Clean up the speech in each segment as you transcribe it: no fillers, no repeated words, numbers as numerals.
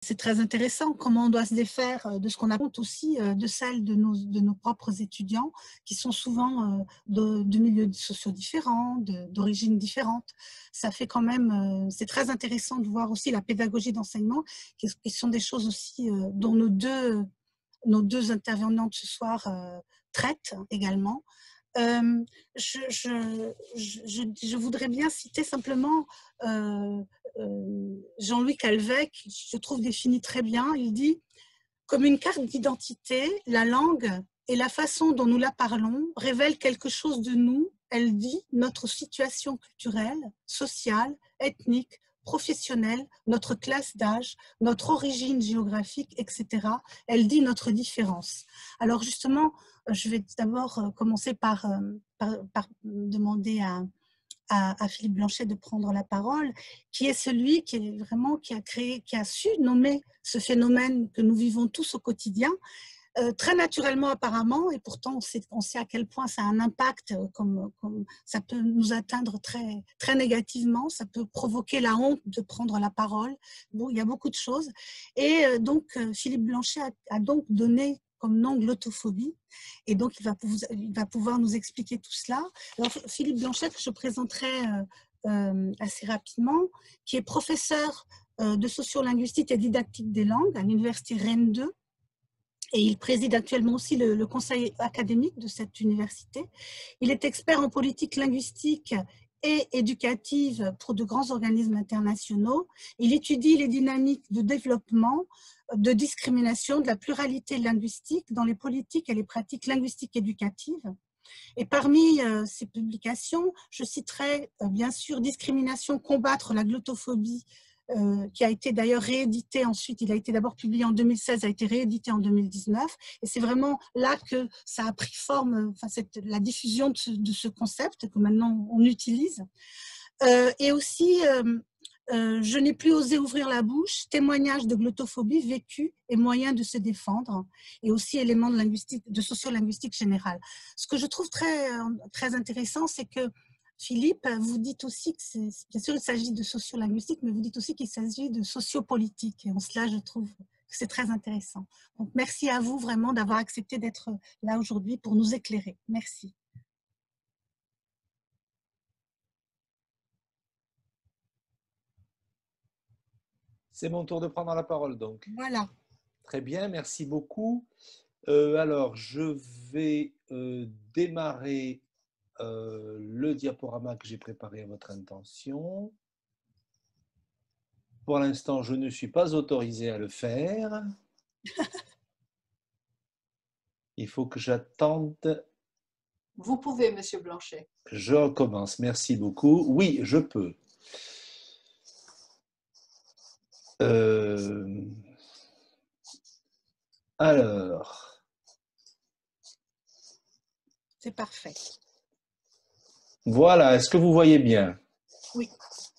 c'est très intéressant comment on doit se défaire de ce qu'on raconte aussi, de celles de nos propres étudiants qui sont souvent de milieux sociaux différents, d'origines différentes. Ça fait quand même, c'est très intéressant de voir aussi la pédagogie d'enseignement, qui sont des choses aussi dont nos deux intervenantes ce soir traitent également. Euh, je voudrais bien citer simplement Jean-Louis Calvet, qui je trouve définit très bien. Il dit: comme une carte d'identité, la langue et la façon dont nous la parlons révèlent quelque chose de nous. Elle dit notre situation culturelle, sociale, ethnique, professionnelle, notre classe d'âge, notre origine géographique, etc. Elle dit notre différence. Alors justement, je vais d'abord commencer par demander à Philippe Blanchet de prendre la parole, qui est celui qui est vraiment qui a créé, qui a su nommer ce phénomène que nous vivons tous au quotidien, très naturellement apparemment, et pourtant on sait à quel point ça a un impact, comme ça peut nous atteindre très négativement, ça peut provoquer la honte de prendre la parole. Bon, il y a beaucoup de choses. Et donc Philippe Blanchet a donc donné comme nom glottophobie, et donc il va pouvoir nous expliquer tout cela. Alors Philippe Blanchet, que je présenterai assez rapidement, qui est professeur de sociolinguistique et didactique des langues à l'université Rennes 2, et il préside actuellement aussi le conseil académique de cette université. Il est expert en politique linguistique et éducative pour de grands organismes internationaux. Il étudie les dynamiques de développement, de discrimination, de la pluralité linguistique dans les politiques et les pratiques linguistiques éducatives. Et parmi ces publications, je citerai bien sûr Discrimination, combattre la glottophobie, qui a été d'ailleurs réédité ensuite. Il a été d'abord publié en 2016, a été réédité en 2019. Et c'est vraiment là que ça a pris forme, enfin, la diffusion de ce concept que maintenant on utilise. Et aussi, je n'ai plus osé ouvrir la bouche, témoignage de glottophobie vécue et moyen de se défendre, et aussi éléments de sociolinguistique générale. Ce que je trouve très intéressant, c'est que Philippe, vous dites aussi que bien sûr il s'agit de sociolinguistique, mais vous dites aussi qu'il s'agit de sociopolitique. Et en cela, je trouve que c'est très intéressant. Donc merci à vous vraiment d'avoir accepté d'être là aujourd'hui pour nous éclairer. Merci. C'est mon tour de prendre la parole donc. Voilà. Très bien, merci beaucoup. Alors, je vais démarrer le diaporama que j'ai préparé à votre intention. Pour l'instant, je ne suis pas autorisé à le faire. Il faut que j'attende. Vous pouvez, Monsieur Blanchet. Je recommence, merci beaucoup. Oui, je peux. Alors. C'est parfait. Voilà, est-ce que vous voyez bien? Oui.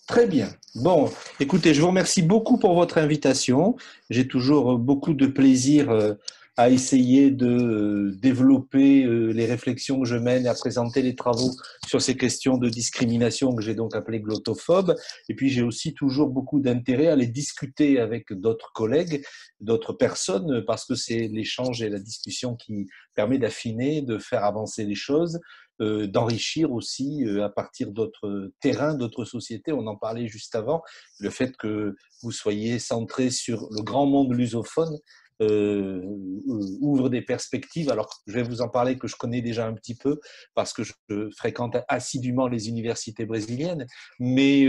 Très bien. Bon, écoutez, je vous remercie beaucoup pour votre invitation. J'ai toujours beaucoup de plaisir à essayer de développer les réflexions que je mène et à présenter les travaux sur ces questions de discrimination que j'ai donc appelées glottophobes. Et puis, j'ai aussi toujours beaucoup d'intérêt à les discuter avec d'autres collègues, d'autres personnes, parce que c'est l'échange et la discussion qui permet d'affiner, de faire avancer les choses, d'enrichir aussi à partir d'autres terrains, d'autres sociétés. On en parlait juste avant, le fait que vous soyez centré sur le grand monde lusophone ouvre des perspectives. Alors, je vais vous en parler que je connais déjà un petit peu parce que je fréquente assidûment les universités brésiliennes, mais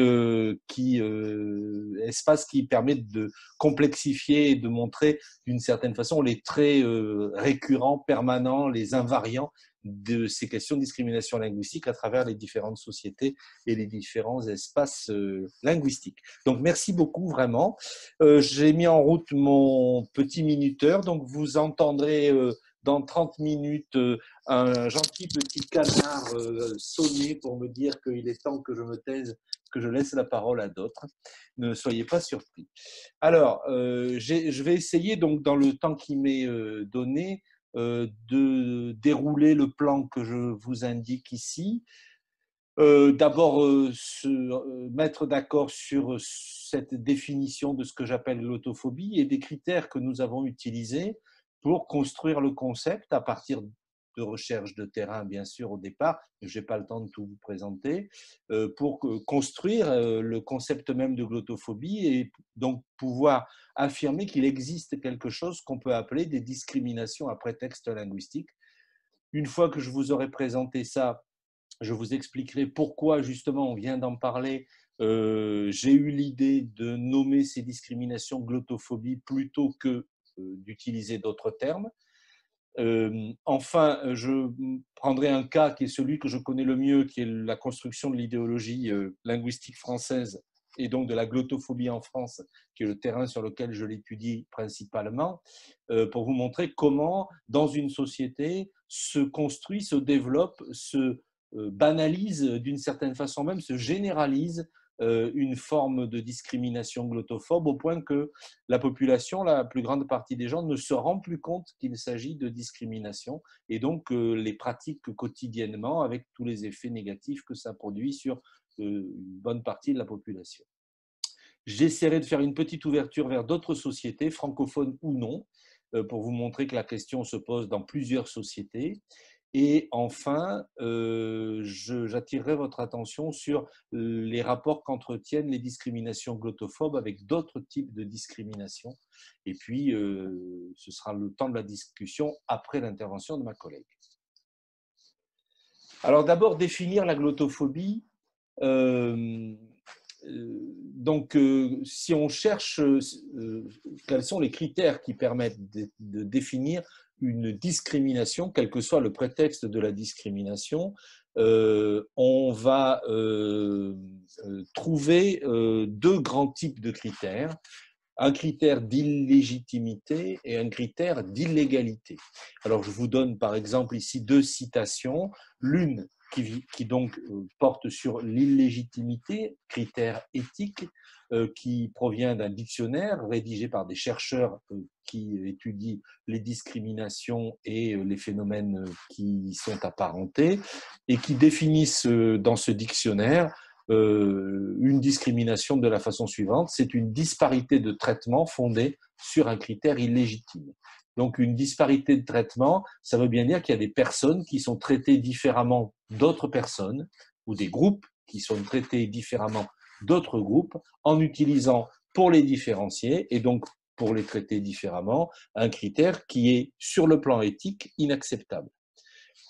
espace qui permet de complexifier et de montrer d'une certaine façon les traits récurrents, permanents, les invariants de ces questions de discrimination linguistique à travers les différentes sociétés et les différents espaces linguistiques. Donc, merci beaucoup, vraiment. J'ai mis en route mon petit minuteur, donc vous entendrez dans 30 minutes un gentil petit canard sonner pour me dire qu'il est temps que je me taise, que je laisse la parole à d'autres. Ne soyez pas surpris. Alors, je vais essayer, donc, dans le temps qui m'est donné, de dérouler le plan que je vous indique ici. D'abord, se mettre d'accord sur cette définition de ce que j'appelle glottophobie et des critères que nous avons utilisés pour construire le concept à partir de recherche de terrain, bien sûr, au départ, mais je n'ai pas le temps de tout vous présenter, pour construire le concept même de glottophobie et donc pouvoir affirmer qu'il existe quelque chose qu'on peut appeler des discriminations à prétexte linguistique. Une fois que je vous aurai présenté ça, je vous expliquerai pourquoi, justement, on vient d'en parler, j'ai eu l'idée de nommer ces discriminations glottophobie plutôt que d'utiliser d'autres termes. Enfin, je prendrai un cas qui est celui que je connais le mieux, qui est la construction de l'idéologie linguistique française et donc de la glottophobie en France, qui est le terrain sur lequel je l'étudie principalement, pour vous montrer comment, dans une société, se construit, se développe, se banalise d'une certaine façon même, se généralise une forme de discrimination glottophobe au point que la population, la plus grande partie des gens, ne se rend plus compte qu'il s'agit de discrimination et donc les pratiquent quotidiennement avec tous les effets négatifs que ça produit sur une bonne partie de la population. J'essaierai de faire une petite ouverture vers d'autres sociétés, francophones ou non, pour vous montrer que la question se pose dans plusieurs sociétés. Et enfin, j'attirerai votre attention sur les rapports qu'entretiennent les discriminations glottophobes avec d'autres types de discriminations. Et puis, ce sera le temps de la discussion après l'intervention de ma collègue. Alors d'abord, définir la glottophobie. Donc, si on cherche quels sont les critères qui permettent de définir une discrimination, quel que soit le prétexte de la discrimination, on va trouver deux grands types de critères. Un critère d'illégitimité et un critère d'illégalité. Alors, je vous donne par exemple ici deux citations. L'une qui donc porte sur l'illégitimité, critère éthique, qui provient d'un dictionnaire rédigé par des chercheurs qui étudient les discriminations et les phénomènes qui y sont apparentés, et qui définissent dans ce dictionnaire une discrimination de la façon suivante: c'est une disparité de traitement fondée sur un critère illégitime. Donc une disparité de traitement, ça veut bien dire qu'il y a des personnes qui sont traitées différemment d'autres personnes, ou des groupes qui sont traités différemment d'autres groupes, en utilisant pour les différencier, et donc pour les traiter différemment, un critère qui est sur le plan éthique inacceptable.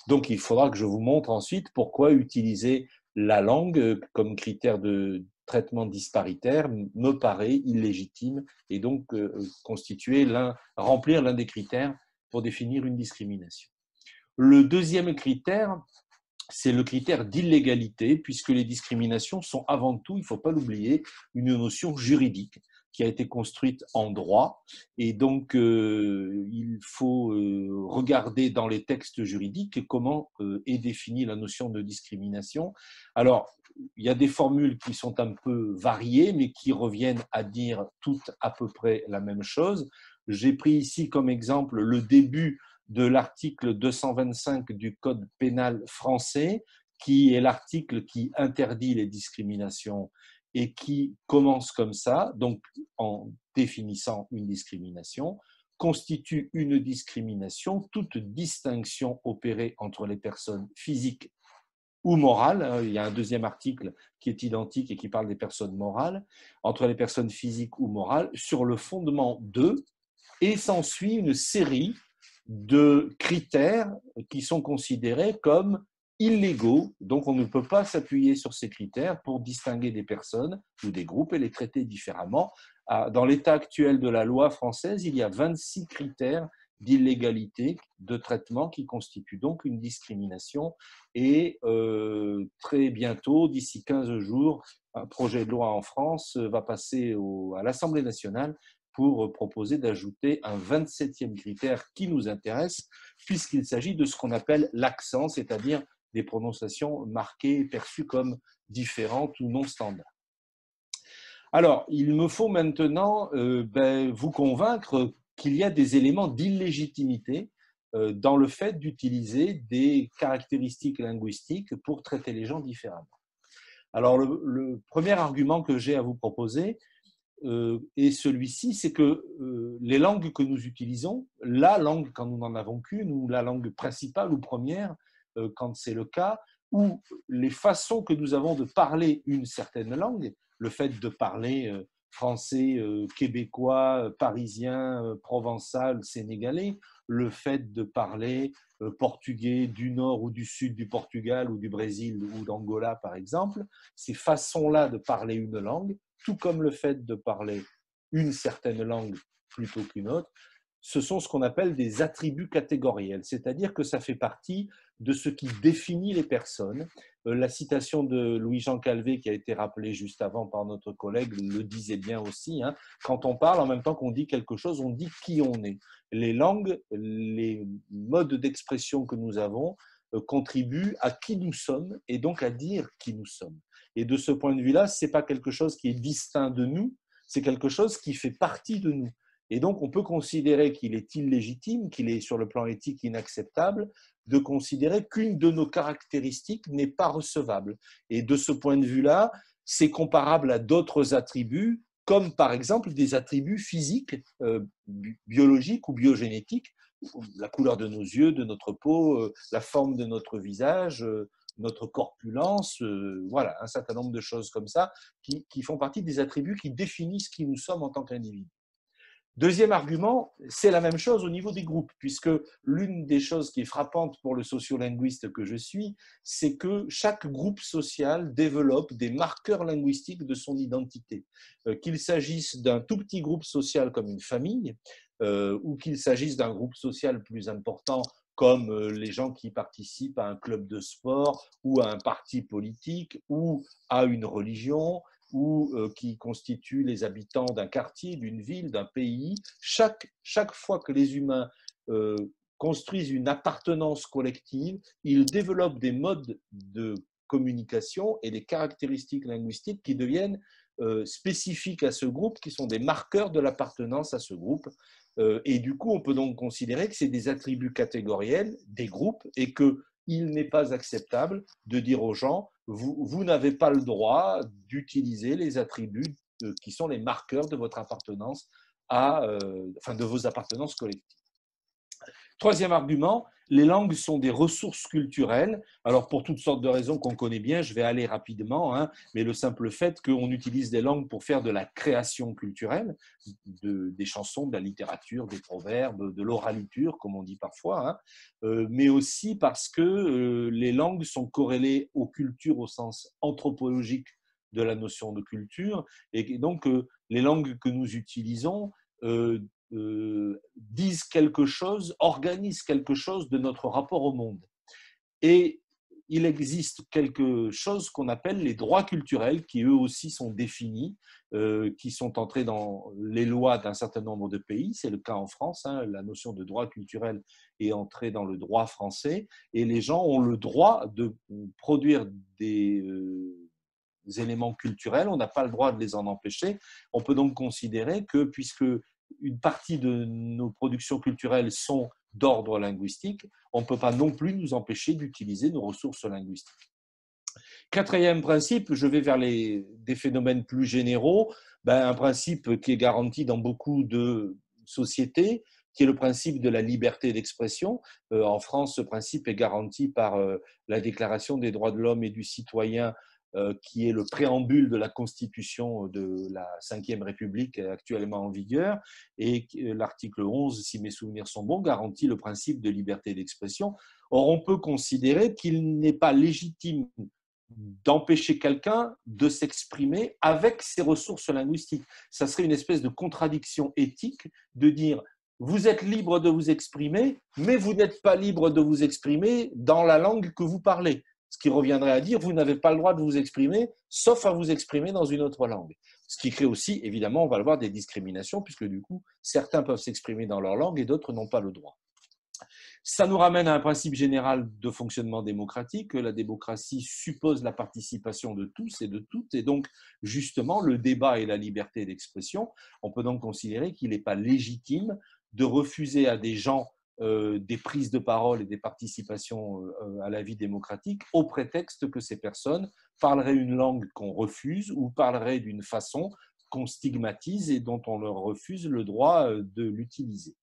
Donc il faudra que je vous montre ensuite pourquoi utiliser la langue comme critère de traitement disparitaire me paraît illégitime et donc remplir l'un des critères pour définir une discrimination. Le deuxième critère, c'est le critère d'illégalité, puisque les discriminations sont avant tout, il ne faut pas l'oublier, une notion juridique qui a été construite en droit, et donc il faut regarder dans les textes juridiques comment est définie la notion de discrimination. Alors, il y a des formules qui sont un peu variées, mais qui reviennent à dire toutes à peu près la même chose. J'ai pris ici comme exemple le début de l'article 225 du Code pénal français, qui est l'article qui interdit les discriminations et qui commence comme ça, donc en définissant une discrimination: constitue une discrimination toute distinction opérée entre les personnes physiques ou morales. Il y a un deuxième article qui est identique et qui parle des personnes morales, entre les personnes physiques ou morales, sur le fondement de, et s'ensuit une série de critères qui sont considérés comme illégaux. Donc, on ne peut pas s'appuyer sur ces critères pour distinguer des personnes ou des groupes et les traiter différemment. Dans l'état actuel de la loi française, il y a 26 critères d'illégalité de traitement qui constituent donc une discrimination. Et très bientôt, d'ici 15 jours, un projet de loi en France va passer à l'Assemblée nationale pour proposer d'ajouter un 27e critère qui nous intéresse, puisqu'il s'agit de ce qu'on appelle l'accent, c'est-à-dire des prononciations marquées, perçues comme différentes ou non standards. Alors, il me faut maintenant vous convaincre qu'il y a des éléments d'illégitimité dans le fait d'utiliser des caractéristiques linguistiques pour traiter les gens différemment. Alors, le premier argument que j'ai à vous proposer est celui-ci, c'est que les langues que nous utilisons, la langue quand nous n'en avons qu'une, ou la langue principale ou première, quand c'est le cas, ou les façons que nous avons de parler une certaine langue, le fait de parler français, québécois, parisien, provençal, sénégalais, le fait de parler portugais du nord ou du sud du Portugal ou du Brésil ou d'Angola, par exemple, ces façons-là de parler une langue, tout comme le fait de parler une certaine langue plutôt qu'une autre, ce sont ce qu'on appelle des attributs catégoriels, c'est-à-dire que ça fait partie de ce qui définit les personnes. La citation de Louis-Jean Calvé, qui a été rappelée juste avant par notre collègue, le disait bien aussi, hein, quand on parle, en même temps qu'on dit quelque chose, on dit qui on est. Les langues, les modes d'expression que nous avons contribuent à qui nous sommes et donc à dire qui nous sommes. Et de ce point de vue-là, ce n'est pas quelque chose qui est distinct de nous, c'est quelque chose qui fait partie de nous. Et donc, on peut considérer qu'il est illégitime, qu'il est sur le plan éthique inacceptable, de considérer qu'une de nos caractéristiques n'est pas recevable. Et de ce point de vue-là, c'est comparable à d'autres attributs, comme par exemple des attributs physiques, biologiques ou biogénétiques, la couleur de nos yeux, de notre peau, la forme de notre visage, notre corpulence, voilà, un certain nombre de choses comme ça qui font partie des attributs qui définissent qui nous sommes en tant qu'individus. Deuxième argument, c'est la même chose au niveau des groupes, puisque l'une des choses qui est frappante pour le sociolinguiste que je suis, c'est que chaque groupe social développe des marqueurs linguistiques de son identité. Qu'il s'agisse d'un tout petit groupe social comme une famille, ou qu'il s'agisse d'un groupe social plus important comme les gens qui participent à un club de sport ou à un parti politique ou à une religion, ou qui constituent les habitants d'un quartier, d'une ville, d'un pays. Chaque fois que les humains construisent une appartenance collective, ils développent des modes de communication et des caractéristiques linguistiques qui deviennent spécifiques à ce groupe, qui sont des marqueurs de l'appartenance à ce groupe. Et du coup, on peut donc considérer que c'est des attributs catégoriels des groupes et qu'il n'est pas acceptable de dire aux gens vous n'avez pas le droit d'utiliser les attributs qui sont les marqueurs de votre appartenance de vos appartenances collectives. Troisième argument, les langues sont des ressources culturelles. Alors, pour toutes sortes de raisons qu'on connaît bien, je vais aller rapidement, hein, mais le simple fait qu'on utilise des langues pour faire de la création culturelle, des chansons, de la littérature, des proverbes, de l'oraliture, comme on dit parfois, hein, mais aussi parce que les langues sont corrélées aux cultures au sens anthropologique de la notion de culture, et donc les langues que nous utilisons disent quelque chose, organisent quelque chose de notre rapport au monde. Et il existe quelque chose qu'on appelle les droits culturels, qui eux aussi sont définis, qui sont entrés dans les lois d'un certain nombre de pays. C'est le cas en France, hein, la notion de droit culturel est entrée dans le droit français, et les gens ont le droit de produire des éléments culturels, on n'a pas le droit de les en empêcher. On peut donc considérer que, puisque une partie de nos productions culturelles sont d'ordre linguistique, on ne peut pas non plus nous empêcher d'utiliser nos ressources linguistiques. Quatrième principe, je vais vers des phénomènes plus généraux, un principe qui est garanti dans beaucoup de sociétés, qui est le principe de la liberté d'expression. En France, ce principe est garanti par la Déclaration des droits de l'homme et du citoyen, qui est le préambule de la Constitution de la Ve République actuellement en vigueur, et l'article 11, si mes souvenirs sont bons, garantit le principe de liberté d'expression. Or, on peut considérer qu'il n'est pas légitime d'empêcher quelqu'un de s'exprimer avec ses ressources linguistiques. Ça serait une espèce de contradiction éthique de dire vous êtes libre de vous exprimer, mais vous n'êtes pas libre de vous exprimer dans la langue que vous parlez. Ce qui reviendrait à dire vous n'avez pas le droit de vous exprimer, sauf à vous exprimer dans une autre langue. Ce qui crée aussi, évidemment, on va le voir, des discriminations, puisque du coup, certains peuvent s'exprimer dans leur langue et d'autres n'ont pas le droit. Ça nous ramène à un principe général de fonctionnement démocratique. La démocratie suppose la participation de tous et de toutes, et donc justement le débat et la liberté d'expression. On peut donc considérer qu'il n'est pas légitime de refuser à des gens des prises de parole et des participations à la vie démocratique, au prétexte que ces personnes parleraient une langue qu'on refuse ou parleraient d'une façon qu'on stigmatise et dont on leur refuse le droit de l'utiliser.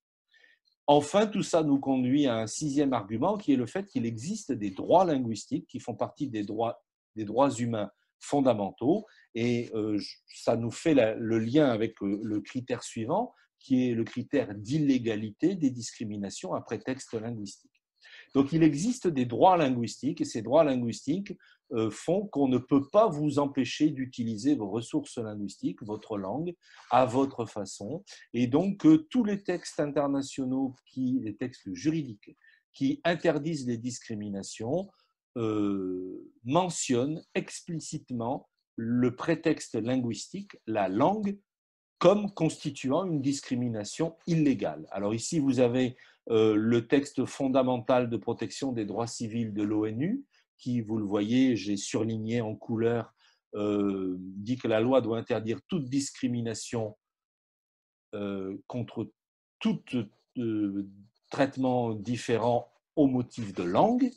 Enfin, tout ça nous conduit à un sixième argument qui est le fait qu'il existe des droits linguistiques qui font partie des droits humains fondamentaux et ça nous fait le lien avec le critère suivant qui est le critère d'illégalité des discriminations à prétexte linguistique. Donc, il existe des droits linguistiques et ces droits linguistiques font qu'on ne peut pas vous empêcher d'utiliser vos ressources linguistiques, votre langue, à votre façon. Et donc, tous les textes internationaux, les textes juridiques qui interdisent les discriminations mentionnent explicitement le prétexte linguistique, la langue, comme constituant une discrimination illégale. Alors ici, vous avez le texte fondamental de protection des droits civils de l'ONU, qui, vous le voyez, j'ai surligné en couleur, dit que la loi doit interdire toute discrimination contre tout traitement différent au motif de langue.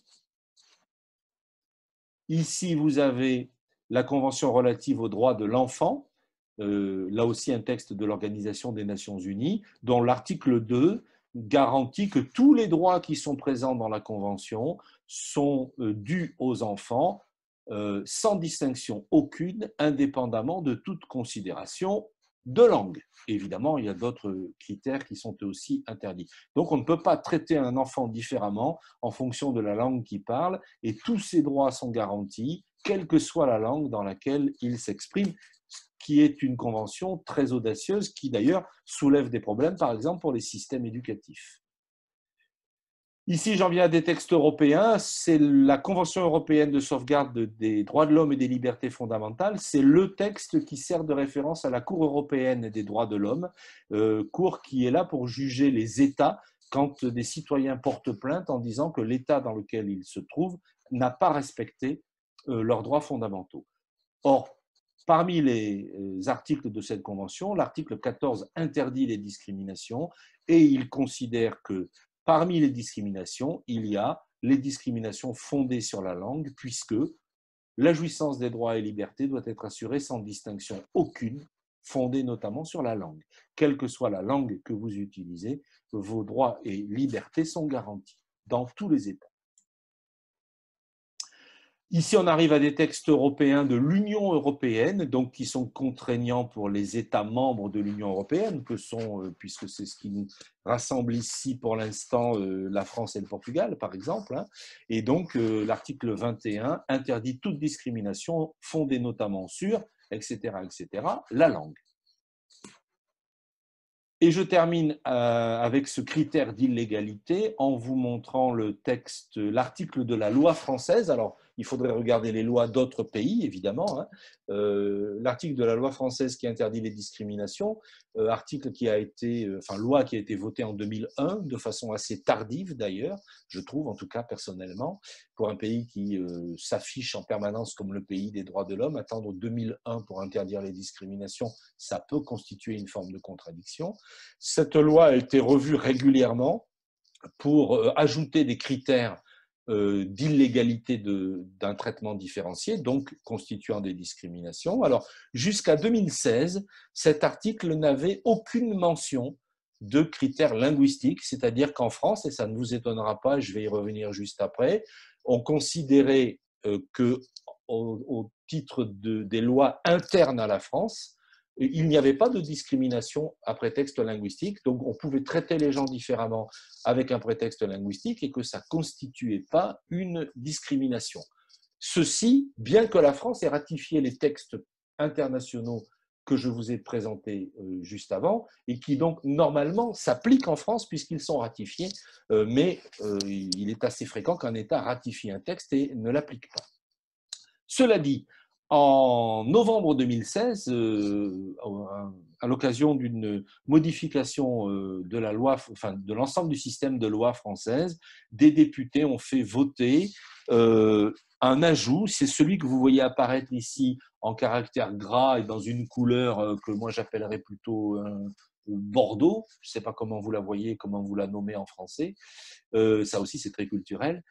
Ici, vous avez la Convention relative aux droits de l'enfant, là aussi un texte de l'Organisation des Nations Unies, dont l'article 2 garantit que tous les droits qui sont présents dans la Convention sont dus aux enfants sans distinction aucune, indépendamment de toute considération de langue. Évidemment, il y a d'autres critères qui sont aussi interdits. Donc, on ne peut pas traiter un enfant différemment en fonction de la langue qu'il parle et tous ses droits sont garantis, quelle que soit la langue dans laquelle il s'exprime, qui est une convention très audacieuse qui d'ailleurs soulève des problèmes, par exemple, pour les systèmes éducatifs. Ici, j'en viens à des textes européens. C'est la Convention européenne de sauvegarde des droits de l'homme et des libertés fondamentales. C'est le texte qui sert de référence à la Cour européenne des droits de l'homme, cour qui est là pour juger les États quand des citoyens portent plainte en disant que l'État dans lequel ils se trouvent n'a pas respecté leurs droits fondamentaux. Or, parmi les articles de cette convention, l'article 14 interdit les discriminations et il considère que parmi les discriminations, il y a les discriminations fondées sur la langue, puisque la jouissance des droits et libertés doit être assurée sans distinction aucune, fondée notamment sur la langue. Quelle que soit la langue que vous utilisez, vos droits et libertés sont garantis dans tous les États. Ici, on arrive à des textes européens de l'Union européenne, donc qui sont contraignants pour les États membres de l'Union européenne, que sont, puisque c'est ce qui nous rassemble ici pour l'instant, la France et le Portugal, par exemple. Et donc, l'article 21 interdit toute discrimination fondée notamment sur, etc., la langue. Et je termine avec ce critère d'illégalité en vous montrant le texte, l'article de la loi française. Alors, il faudrait regarder les lois d'autres pays, évidemment. L'article de la loi française qui interdit les discriminations, article qui a été, loi qui a été votée en 2001, de façon assez tardive d'ailleurs, je trouve, en tout cas personnellement, pour un pays qui s'affiche en permanence comme le pays des droits de l'homme. Attendre 2001 pour interdire les discriminations, ça peut constituer une forme de contradiction. Cette loi a été revue régulièrement pour ajouter des critères d'illégalité d'un traitement différencié, donc constituant des discriminations. Alors, jusqu'à 2016, cet article n'avait aucune mention de critères linguistiques, c'est-à-dire qu'en France, et ça ne vous étonnera pas, je vais y revenir juste après, on considérait que au titre des lois internes à la France, il n'y avait pas de discrimination à prétexte linguistique, donc on pouvait traiter les gens différemment avec un prétexte linguistique et que ça ne constituait pas une discrimination. Ceci, bien que la France ait ratifié les textes internationaux que je vous ai présentés juste avant et qui donc normalement s'appliquent en France puisqu'ils sont ratifiés, mais il est assez fréquent qu'un État ratifie un texte et ne l'applique pas. Cela dit, en novembre 2016, à l'occasion d'une modification de la loi, de l'ensemble du système de loi française, des députés ont fait voter un ajout, c'est celui que vous voyez apparaître ici en caractère gras et dans une couleur que moi j'appellerais plutôt Bordeaux. Je ne sais pas comment vous la voyez, comment vous la nommez en français. Ça aussi, c'est très culturel.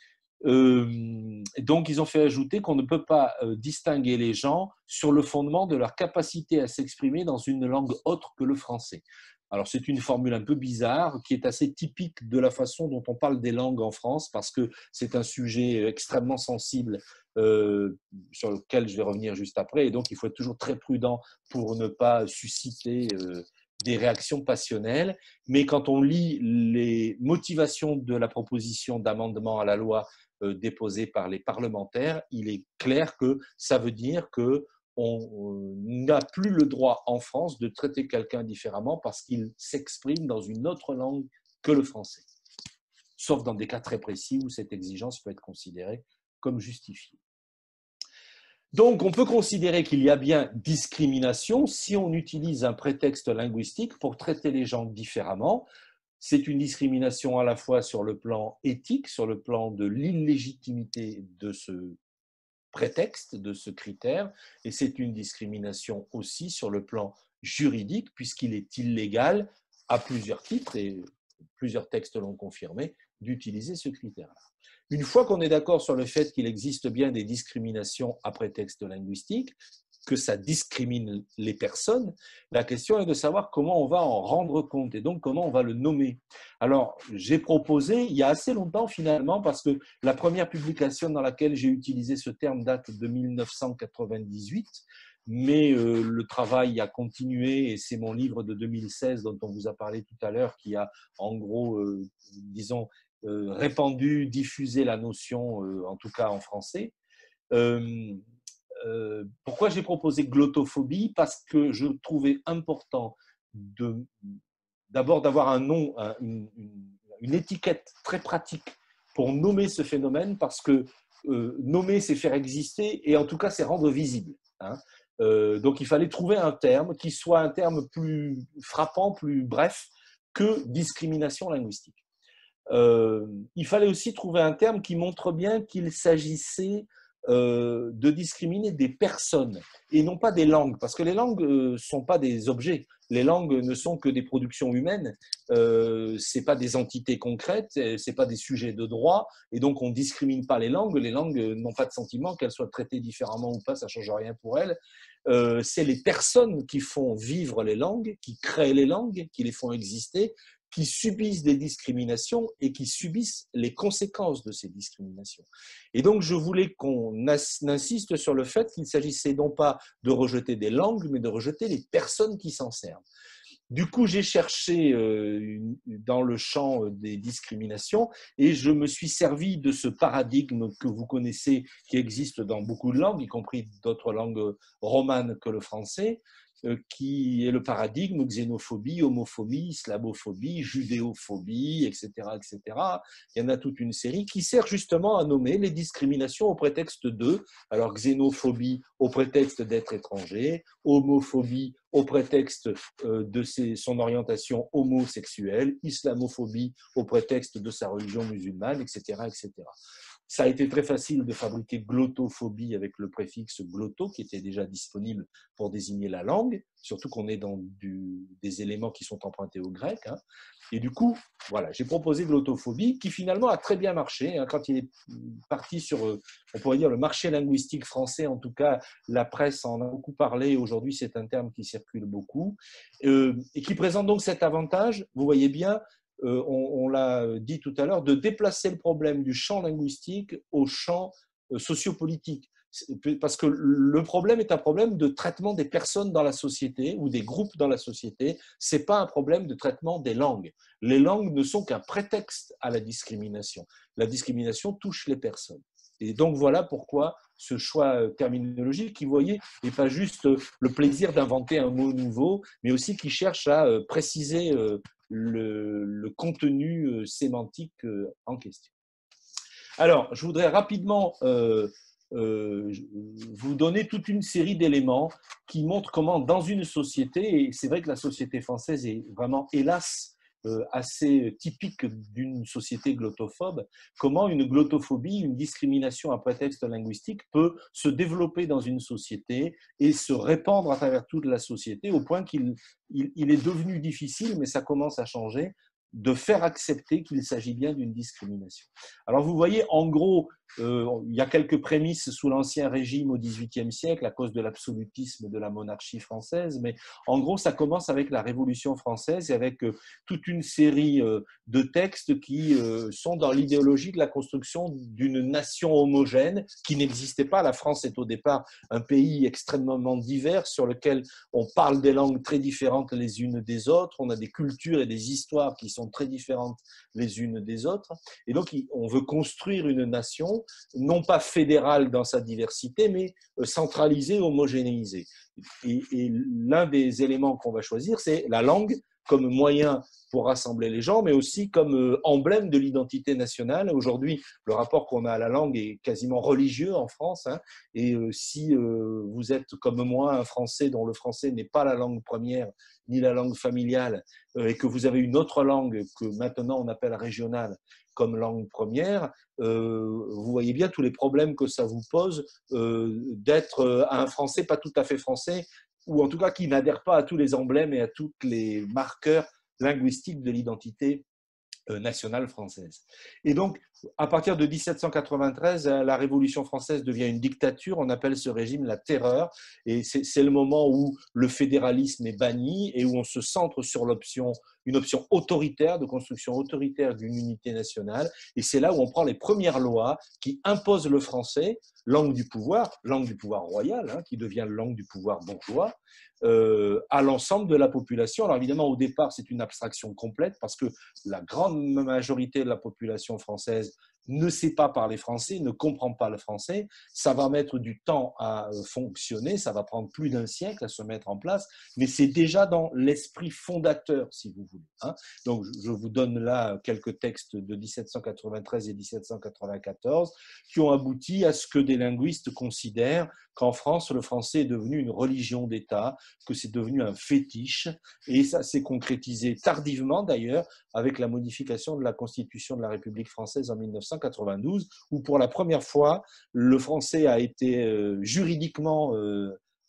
Donc, ils ont fait ajouter qu'on ne peut pas distinguer les gens sur le fondement de leur capacité à s'exprimer dans une langue autre que le français. Alors, c'est une formule un peu bizarre qui est assez typique de la façon dont on parle des langues en France parce que c'est un sujet extrêmement sensible sur lequel je vais revenir juste après. Et donc, il faut être toujours très prudent pour ne pas susciter des réactions passionnelles. Mais quand on lit les motivations de la proposition d'amendement à la loi déposée par les parlementaires, il est clair que ça veut dire que on n'a plus le droit en France de traiter quelqu'un différemment parce qu'il s'exprime dans une autre langue que le français. Sauf dans des cas très précis où cette exigence peut être considérée comme justifiée. Donc, on peut considérer qu'il y a bien discrimination si on utilise un prétexte linguistique pour traiter les gens différemment. C'est une discrimination à la fois sur le plan éthique, sur le plan de l'illégitimité de ce prétexte, de ce critère, et c'est une discrimination aussi sur le plan juridique, puisqu'il est illégal, à plusieurs titres, et plusieurs textes l'ont confirmé, d'utiliser ce critère-là. Une fois qu'on est d'accord sur le fait qu'il existe bien des discriminations à prétexte linguistique, que ça discrimine les personnes, la question est de savoir comment on va en rendre compte et donc comment on va le nommer. Alors, j'ai proposé, il y a assez longtemps finalement, parce que la première publication dans laquelle j'ai utilisé ce terme date de 1998, mais le travail a continué et c'est mon livre de 2016 dont on vous a parlé tout à l'heure qui a en gros, disons, répandu, diffusé la notion, en tout cas en français. Pourquoi j'ai proposé glottophobie? Parce que je trouvais important d'abord d'avoir un nom, une étiquette très pratique pour nommer ce phénomène, parce que nommer, c'est faire exister et en tout cas, c'est rendre visible. Hein. Donc, il fallait trouver un terme qui soit un terme plus frappant, plus bref que discrimination linguistique. Il fallait aussi trouver un terme qui montre bien qu'il s'agissait de discriminer des personnes et non pas des langues, parce que les langues ne sont pas des objets, les langues ne sont que des productions humaines, ce n'est pas des entités concrètes, ce n'est pas des sujets de droit, et donc on ne discrimine pas les langues n'ont pas de sentiment, qu'elles soient traitées différemment ou pas, ça ne change rien pour elles. C'est les personnes qui font vivre les langues, qui créent les langues, qui les font exister, qui subissent des discriminations et qui subissent les conséquences de ces discriminations. Et donc, je voulais qu'on insiste sur le fait qu'il s'agissait non pas de rejeter des langues, mais de rejeter les personnes qui s'en servent. Du coup, j'ai cherché dans le champ des discriminations et je me suis servi de ce paradigme que vous connaissez, qui existe dans beaucoup de langues, y compris d'autres langues romanes que le français, qui est le paradigme xénophobie, homophobie, islamophobie, judéophobie, etc., etc. Il y en a toute une série qui sert justement à nommer les discriminations au prétexte de, alors xénophobie au prétexte d'être étranger, homophobie au prétexte de son orientation homosexuelle, islamophobie au prétexte de sa religion musulmane, etc., etc. Ça a été très facile de fabriquer glottophobie avec le préfixe glotto qui était déjà disponible pour désigner la langue, surtout qu'on est dans des éléments qui sont empruntés au grec. Hein. Et du coup, voilà, j'ai proposé glottophobie qui finalement a très bien marché. Hein, quand il est parti sur, on pourrait dire, le marché linguistique français, en tout cas, la presse en a beaucoup parlé. Aujourd'hui, c'est un terme qui circule beaucoup et qui présente donc cet avantage, vous voyez bien, on l'a dit tout à l'heure, de déplacer le problème du champ linguistique au champ sociopolitique. Parce que le problème est un problème de traitement des personnes dans la société ou des groupes dans la société. Ce n'est pas un problème de traitement des langues. Les langues ne sont qu'un prétexte à la discrimination. La discrimination touche les personnes. Et donc voilà pourquoi ce choix terminologique qui, vous voyez, n'est pas juste le plaisir d'inventer un mot nouveau, mais aussi qui cherche à préciser le contenu sémantique en question. Alors, je voudrais rapidement vous donner toute une série d'éléments qui montrent comment, dans une société, et c'est vrai que la société française est vraiment, hélas, assez typique d'une société glottophobe, comment une glottophobie, une discrimination à prétexte linguistique peut se développer dans une société et se répandre à travers toute la société au point qu'il est devenu difficile, mais ça commence à changer, de faire accepter qu'il s'agit bien d'une discrimination. Alors vous voyez, en gros, il y a quelques prémices sous l'Ancien Régime au XVIIIe siècle à cause de l'absolutisme de la monarchie française, mais en gros, ça commence avec la Révolution française et avec toute une série de textes qui sont dans l'idéologie de la construction d'une nation homogène qui n'existait pas. La France est au départ un pays extrêmement divers sur lequel on parle des langues très différentes les unes des autres, on a des cultures et des histoires qui sont très différentes les unes des autres, et donc on veut construire une nation non pas fédérale dans sa diversité, mais centralisée, homogénéisée. Et l'un des éléments qu'on va choisir, c'est la langue comme moyen pour rassembler les gens, mais aussi comme emblème de l'identité nationale. Aujourd'hui, le rapport qu'on a à la langue est quasiment religieux en France, hein, et si vous êtes comme moi un Français dont le français n'est pas la langue première ni la langue familiale, et que vous avez une autre langue que maintenant on appelle régionale comme langue première, vous voyez bien tous les problèmes que ça vous pose d'être un Français pas tout à fait français, ou en tout cas qui n'adhère pas à tous les emblèmes et à tous les marqueurs linguistiques de l'identité nationale française. Et donc, à partir de 1793, la Révolution française devient une dictature. On appelle ce régime la terreur. Et c'est le moment où le fédéralisme est banni et où on se centre sur une option autoritaire, de construction autoritaire d'une unité nationale. Et c'est là où on prend les premières lois qui imposent le français, langue du pouvoir royal, hein, qui devient langue du pouvoir bourgeois, à l'ensemble de la population. Alors évidemment, au départ, c'est une abstraction complète parce que la grande majorité de la population française ne sait pas parler français, ne comprend pas le français. Ça va mettre du temps à fonctionner, ça va prendre plus d'un siècle à se mettre en place, mais c'est déjà dans l'esprit fondateur, si vous voulez. Hein. Donc, je vous donne là quelques textes de 1793 et 1794 qui ont abouti à ce que des linguistes considèrent qu'en France, le français est devenu une religion d'État, que c'est devenu un fétiche, et ça s'est concrétisé tardivement d'ailleurs avec la modification de la Constitution de la République française en 1992, où pour la première fois, le français a été juridiquement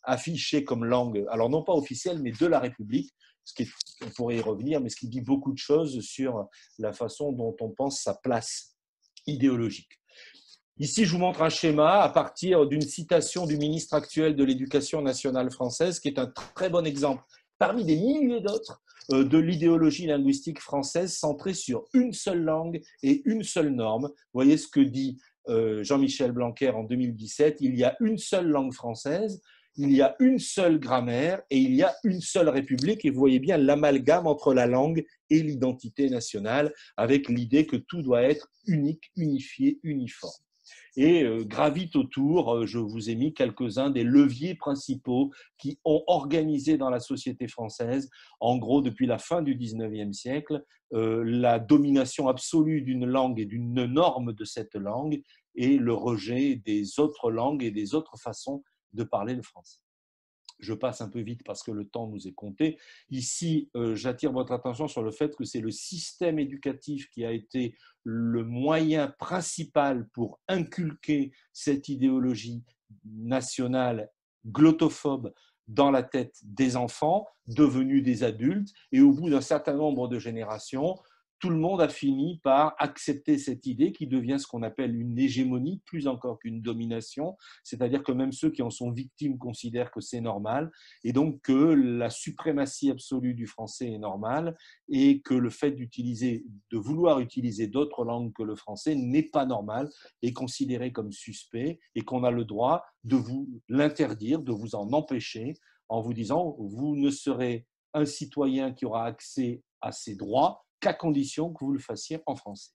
affiché comme langue, alors non pas officielle, mais de la République, ce qui est, on pourrait y revenir, mais ce qui dit beaucoup de choses sur la façon dont on pense sa place idéologique. Ici, je vous montre un schéma à partir d'une citation du ministre actuel de l'Éducation nationale française, qui est un très bon exemple, parmi des milliers d'autres, de l'idéologie linguistique française centrée sur une seule langue et une seule norme. Vous voyez ce que dit Jean-Michel Blanquer en 2017, il y a une seule langue française, il y a une seule grammaire et il y a une seule république. Et vous voyez bien l'amalgame entre la langue et l'identité nationale, avec l'idée que tout doit être unique, unifié, uniforme. Et gravite autour, je vous ai mis quelques-uns des leviers principaux qui ont organisé dans la société française, en gros depuis la fin du 19e siècle, la domination absolue d'une langue et d'une norme de cette langue et le rejet des autres langues et des autres façons de parler le français. Je passe un peu vite parce que le temps nous est compté. Ici, j'attire votre attention sur le fait que c'est le système éducatif qui a été le moyen principal pour inculquer cette idéologie nationale glottophobe dans la tête des enfants devenus des adultes. Et au bout d'un certain nombre de générations, tout le monde a fini par accepter cette idée qui devient ce qu'on appelle une hégémonie, plus encore qu'une domination, c'est-à-dire que même ceux qui en sont victimes considèrent que c'est normal, et donc que la suprématie absolue du français est normale, et que le fait de vouloir utiliser d'autres langues que le français n'est pas normal, est considéré comme suspect, et qu'on a le droit de vous l'interdire, de vous en empêcher, en vous disant, vous ne serez un citoyen qui aura accès à ses droits qu'à condition que vous le fassiez en français.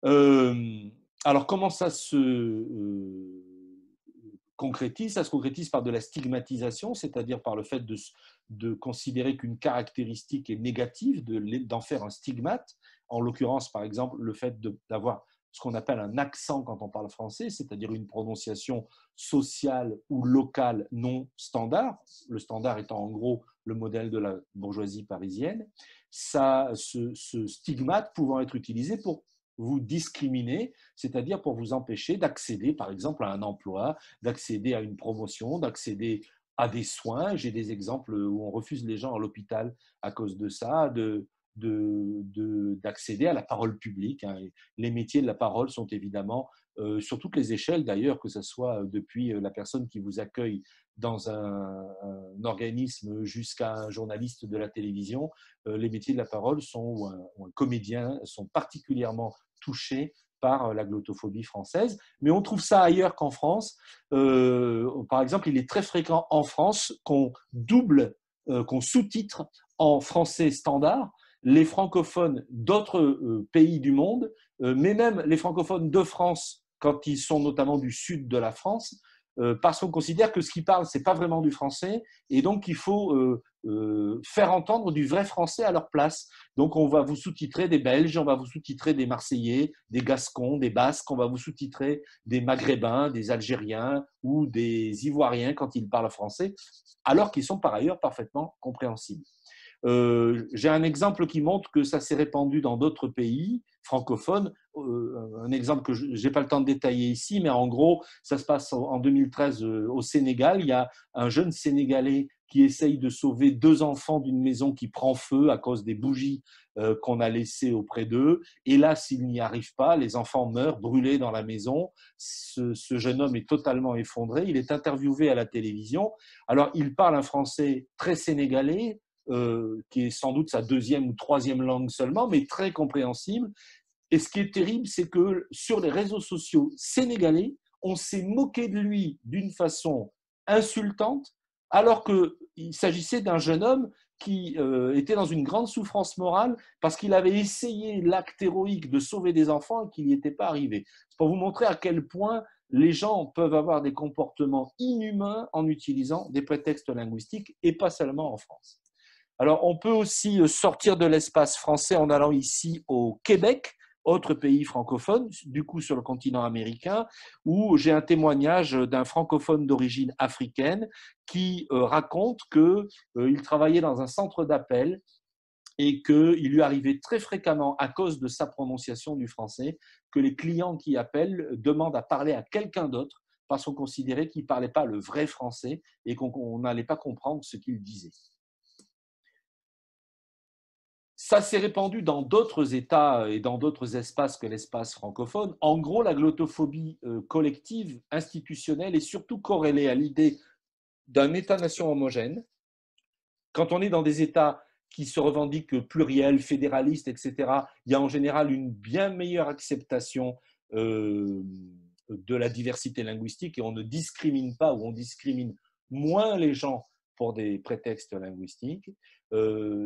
Alors, comment ça se concrétise? Ça se concrétise par de la stigmatisation, c'est-à-dire par le fait de considérer qu'une caractéristique est négative, d'en faire un stigmate. En l'occurrence, par exemple, le fait d'avoir ce qu'on appelle un accent quand on parle français, c'est-à-dire une prononciation sociale ou locale non standard, le standard étant en gros le modèle de la bourgeoisie parisienne, ce stigmate pouvant être utilisé pour vous discriminer, c'est-à-dire pour vous empêcher d'accéder, par exemple, à un emploi, d'accéder à une promotion, d'accéder à des soins. J'ai des exemples où on refuse les gens à l'hôpital à cause de ça, d'accéder à la parole publique. Les métiers de la parole sont évidemment, sur toutes les échelles d'ailleurs, que ce soit depuis la personne qui vous accueille dans un organisme jusqu'à un journaliste de la télévision, les métiers de la parole ou un comédien sont particulièrement touchés par la glottophobie française. Mais on trouve ça ailleurs qu'en France. Par exemple, il est très fréquent en France qu'on qu'on sous-titre en français standard les francophones d'autres pays du monde, mais même les francophones de France, quand ils sont notamment du sud de la France, parce qu'on considère que ce qu'ils parlent, ce n'est pas vraiment du français, et donc il faut faire entendre du vrai français à leur place. Donc on va vous sous-titrer des Belges, on va vous sous-titrer des Marseillais, des Gascons, des Basques, on va vous sous-titrer des Maghrébins, des Algériens ou des Ivoiriens quand ils parlent français, alors qu'ils sont par ailleurs parfaitement compréhensibles. J'ai un exemple qui montre que ça s'est répandu dans d'autres pays francophones. Un exemple que je n'ai pas le temps de détailler ici, mais en gros, ça se passe en 2013 au Sénégal. Il y a un jeune Sénégalais qui essaye de sauver 2 enfants d'une maison qui prend feu à cause des bougies qu'on a laissées auprès d'eux. Hélas, il n'y arrive pas. Les enfants meurent brûlés dans la maison. Ce jeune homme est totalement effondré. Il est interviewé à la télévision. Alors, il parle un français très sénégalais, qui est sans doute sa 2e ou 3e langue seulement, mais très compréhensible. Et ce qui est terrible, c'est que sur les réseaux sociaux sénégalais, on s'est moqué de lui d'une façon insultante, alors qu'il s'agissait d'un jeune homme qui était dans une grande souffrance morale parce qu'il avait essayé l'acte héroïque de sauver des enfants et qu'il n'y était pas arrivé. C'est pour vous montrer à quel point les gens peuvent avoir des comportements inhumains en utilisant des prétextes linguistiques, et pas seulement en France. Alors, on peut aussi sortir de l'espace français en allant ici au Québec, autre pays francophone, du coup sur le continent américain, où j'ai un témoignage d'un francophone d'origine africaine qui raconte qu'il travaillait dans un centre d'appel et qu'il lui arrivait très fréquemment, à cause de sa prononciation du français, que les clients qui appellent demandent à parler à quelqu'un d'autre parce qu'on considérait qu'il ne parlait pas le vrai français et qu'on n'allait pas comprendre ce qu'il disait. Ça s'est répandu dans d'autres États et dans d'autres espaces que l'espace francophone. En gros, la glottophobie collective, institutionnelle, est surtout corrélée à l'idée d'un État-nation homogène. Quand on est dans des États qui se revendiquent pluriels, fédéralistes, etc., il y a en général une bien meilleure acceptation de la diversité linguistique et on ne discrimine pas ou on discrimine moins les gens pour des prétextes linguistiques.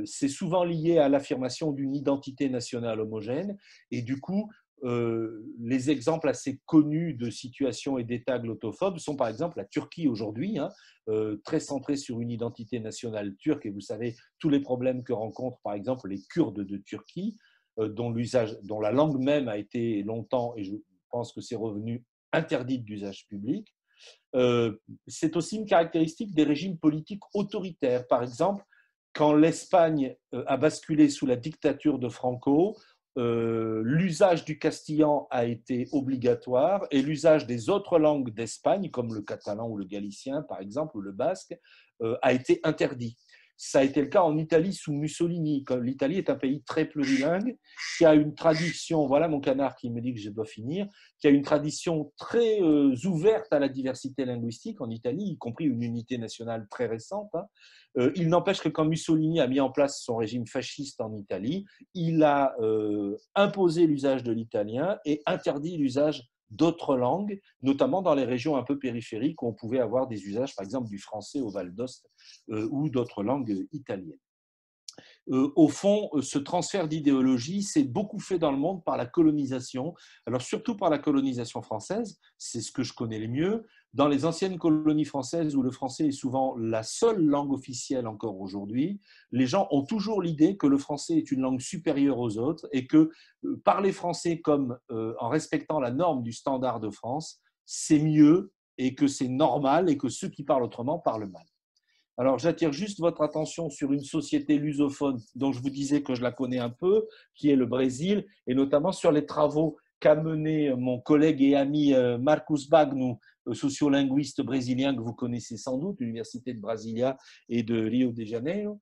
C'est souvent lié à l'affirmation d'une identité nationale homogène et du coup, les exemples assez connus de situations et d'États glottophobes sont par exemple la Turquie aujourd'hui, très centrée sur une identité nationale turque, et vous savez tous les problèmes que rencontrent par exemple les Kurdes de Turquie, dont la langue même a été longtemps, et je pense que c'est revenu, interdite d'usage public. C'est aussi une caractéristique des régimes politiques autoritaires. Par exemple, quand l'Espagne a basculé sous la dictature de Franco, l'usage du castillan a été obligatoire et l'usage des autres langues d'Espagne, comme le catalan ou le galicien par exemple, ou le basque, a été interdit. Ça a été le cas en Italie sous Mussolini. L'Italie est un pays très plurilingue, qui a une tradition, voilà mon canard qui me dit que je dois finir, qui a une tradition très ouverte à la diversité linguistique en Italie, y compris une unité nationale très récente. Il n'empêche que quand Mussolini a mis en place son régime fasciste en Italie, il a imposé l'usage de l'italien et interdit l'usage d'autres langues, notamment dans les régions un peu périphériques où on pouvait avoir des usages, par exemple, du français au Val d'Ost ou d'autres langues italiennes. Au fond, ce transfert d'idéologie s'est beaucoup fait dans le monde par la colonisation, alors surtout par la colonisation française, c'est ce que je connais le mieux. Dans les anciennes colonies françaises où le français est souvent la seule langue officielle encore aujourd'hui, les gens ont toujours l'idée que le français est une langue supérieure aux autres et que parler français comme en respectant la norme du standard de France, c'est mieux et que c'est normal et que ceux qui parlent autrement parlent mal. Alors, j'attire juste votre attention sur une société lusophone dont je vous disais que je la connais un peu, qui est le Brésil, et notamment sur les travaux qu'a mené mon collègue et ami Marcus Bagno, sociolinguiste brésilien que vous connaissez sans doute, l'Université de Brasilia et de Rio de Janeiro,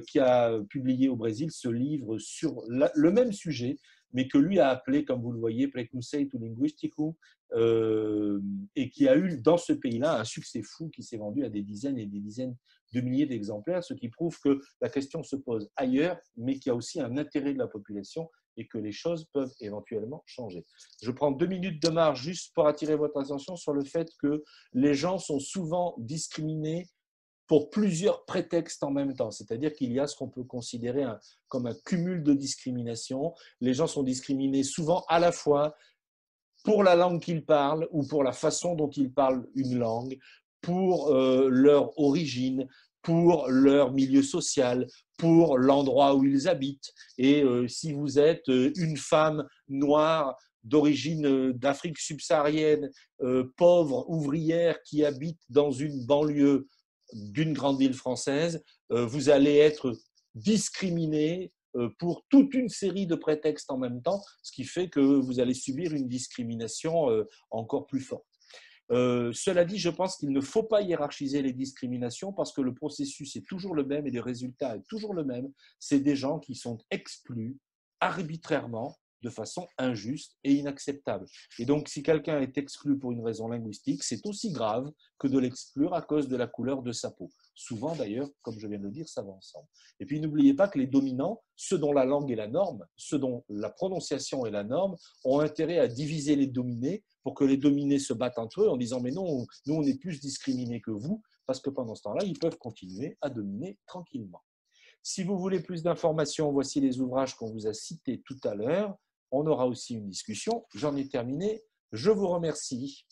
qui a publié au Brésil ce livre sur le même sujet, mais que lui a appelé, comme vous le voyez, Preconceito Linguístico, et qui a eu dans ce pays-là un succès fou qui s'est vendu à des dizaines et des dizaines de milliers d'exemplaires, ce qui prouve que la question se pose ailleurs, mais qu'il y a aussi un intérêt de la population et que les choses peuvent éventuellement changer. Je prends 2 minutes de marge juste pour attirer votre attention sur le fait que les gens sont souvent discriminés pour plusieurs prétextes en même temps. C'est-à-dire qu'il y a ce qu'on peut considérer comme un cumul de discrimination. Les gens sont discriminés souvent à la fois pour la langue qu'ils parlent ou pour la façon dont ils parlent une langue, pour leur origine, pour leur milieu social, pour l'endroit où ils habitent. Et si vous êtes une femme noire d'origine d'Afrique subsaharienne, pauvre, ouvrière, qui habite dans une banlieue d'une grande ville française, vous allez être discriminé pour toute une série de prétextes en même temps, ce qui fait que vous allez subir une discrimination encore plus forte. Cela dit, je pense qu'il ne faut pas hiérarchiser les discriminations parce que le processus est toujours le même et le résultat est toujours le même. C'est des gens qui sont exclus arbitrairement, de façon injuste et inacceptable. Et donc, si quelqu'un est exclu pour une raison linguistique, c'est aussi grave que de l'exclure à cause de la couleur de sa peau. Souvent, d'ailleurs, comme je viens de le dire, ça va ensemble. Et puis, n'oubliez pas que les dominants, ceux dont la langue est la norme, ceux dont la prononciation est la norme, ont intérêt à diviser les dominés pour que les dominés se battent entre eux en disant « mais non, nous, on est plus discriminés que vous », parce que pendant ce temps-là, ils peuvent continuer à dominer tranquillement. Si vous voulez plus d'informations, voici les ouvrages qu'on vous a cités tout à l'heure. On aura aussi une discussion. J'en ai terminé. Je vous remercie.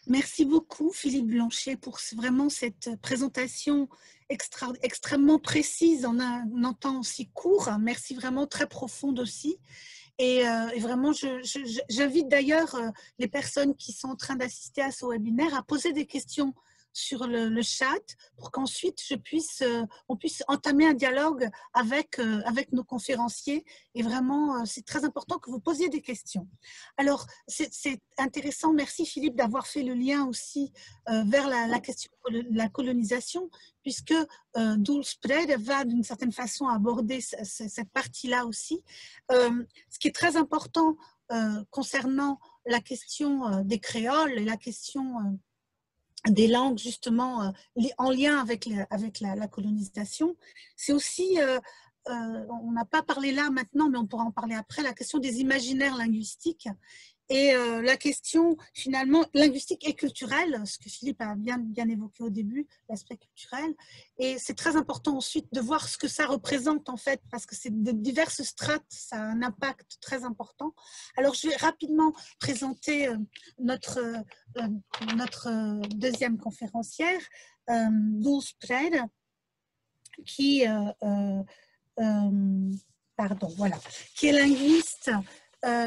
Merci beaucoup, Philippe Blanchet, pour vraiment cette présentation extrêmement précise en un temps aussi court. Merci vraiment, très profonde aussi. Et vraiment, j'invite d'ailleurs les personnes qui sont en train d'assister à ce webinaire à poser des questions sur le chat pour qu'ensuite on puisse entamer un dialogue avec nos conférenciers. Et vraiment, c'est très important que vous posiez des questions. Alors, c'est intéressant. Merci Philippe d'avoir fait le lien aussi vers la question de la colonisation, puisque Dulce Pereira va d'une certaine façon aborder cette partie-là aussi. Ce qui est très important concernant la question des créoles et la question des langues justement en lien avec la colonisation, c'est aussi, on n'a pas parlé là maintenant, mais on pourra en parler après, la question des imaginaires linguistiques et la question finalement linguistique et culturelle, ce que Philippe a bien évoqué au début, l'aspect culturel. Et c'est très important ensuite de voir ce que ça représente en fait, parce que c'est de diverses strates, ça a un impact très important. Alors je vais rapidement présenter notre deuxième conférencière, Dulce Pereira, qui qui est linguiste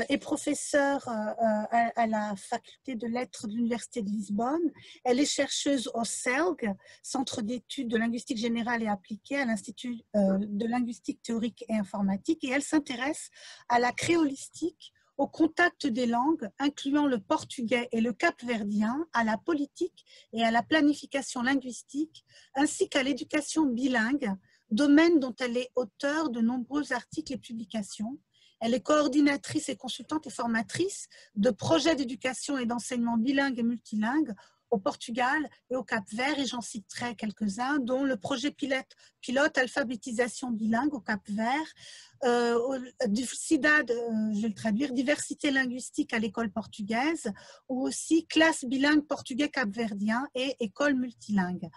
et professeure à la faculté de lettres de l'Université de Lisbonne. Elle est chercheuse au CELG, Centre d'études de linguistique générale et appliquée à l'Institut de linguistique théorique et informatique, et elle s'intéresse à la créolistique, au contact des langues, incluant le portugais et le capverdien, à la politique et à la planification linguistique, ainsi qu'à l'éducation bilingue, domaine dont elle est auteure de nombreux articles et publications. Elle est coordinatrice et consultante et formatrice de projets d'éducation et d'enseignement bilingue et multilingue au Portugal et au Cap-Vert, et j'en citerai quelques-uns, dont le projet pilote alphabétisation bilingue au Cap-Vert, CIDAD, je vais le traduire, diversité linguistique à l'école portugaise, ou aussi classe bilingue portugais capverdien et école multilingue.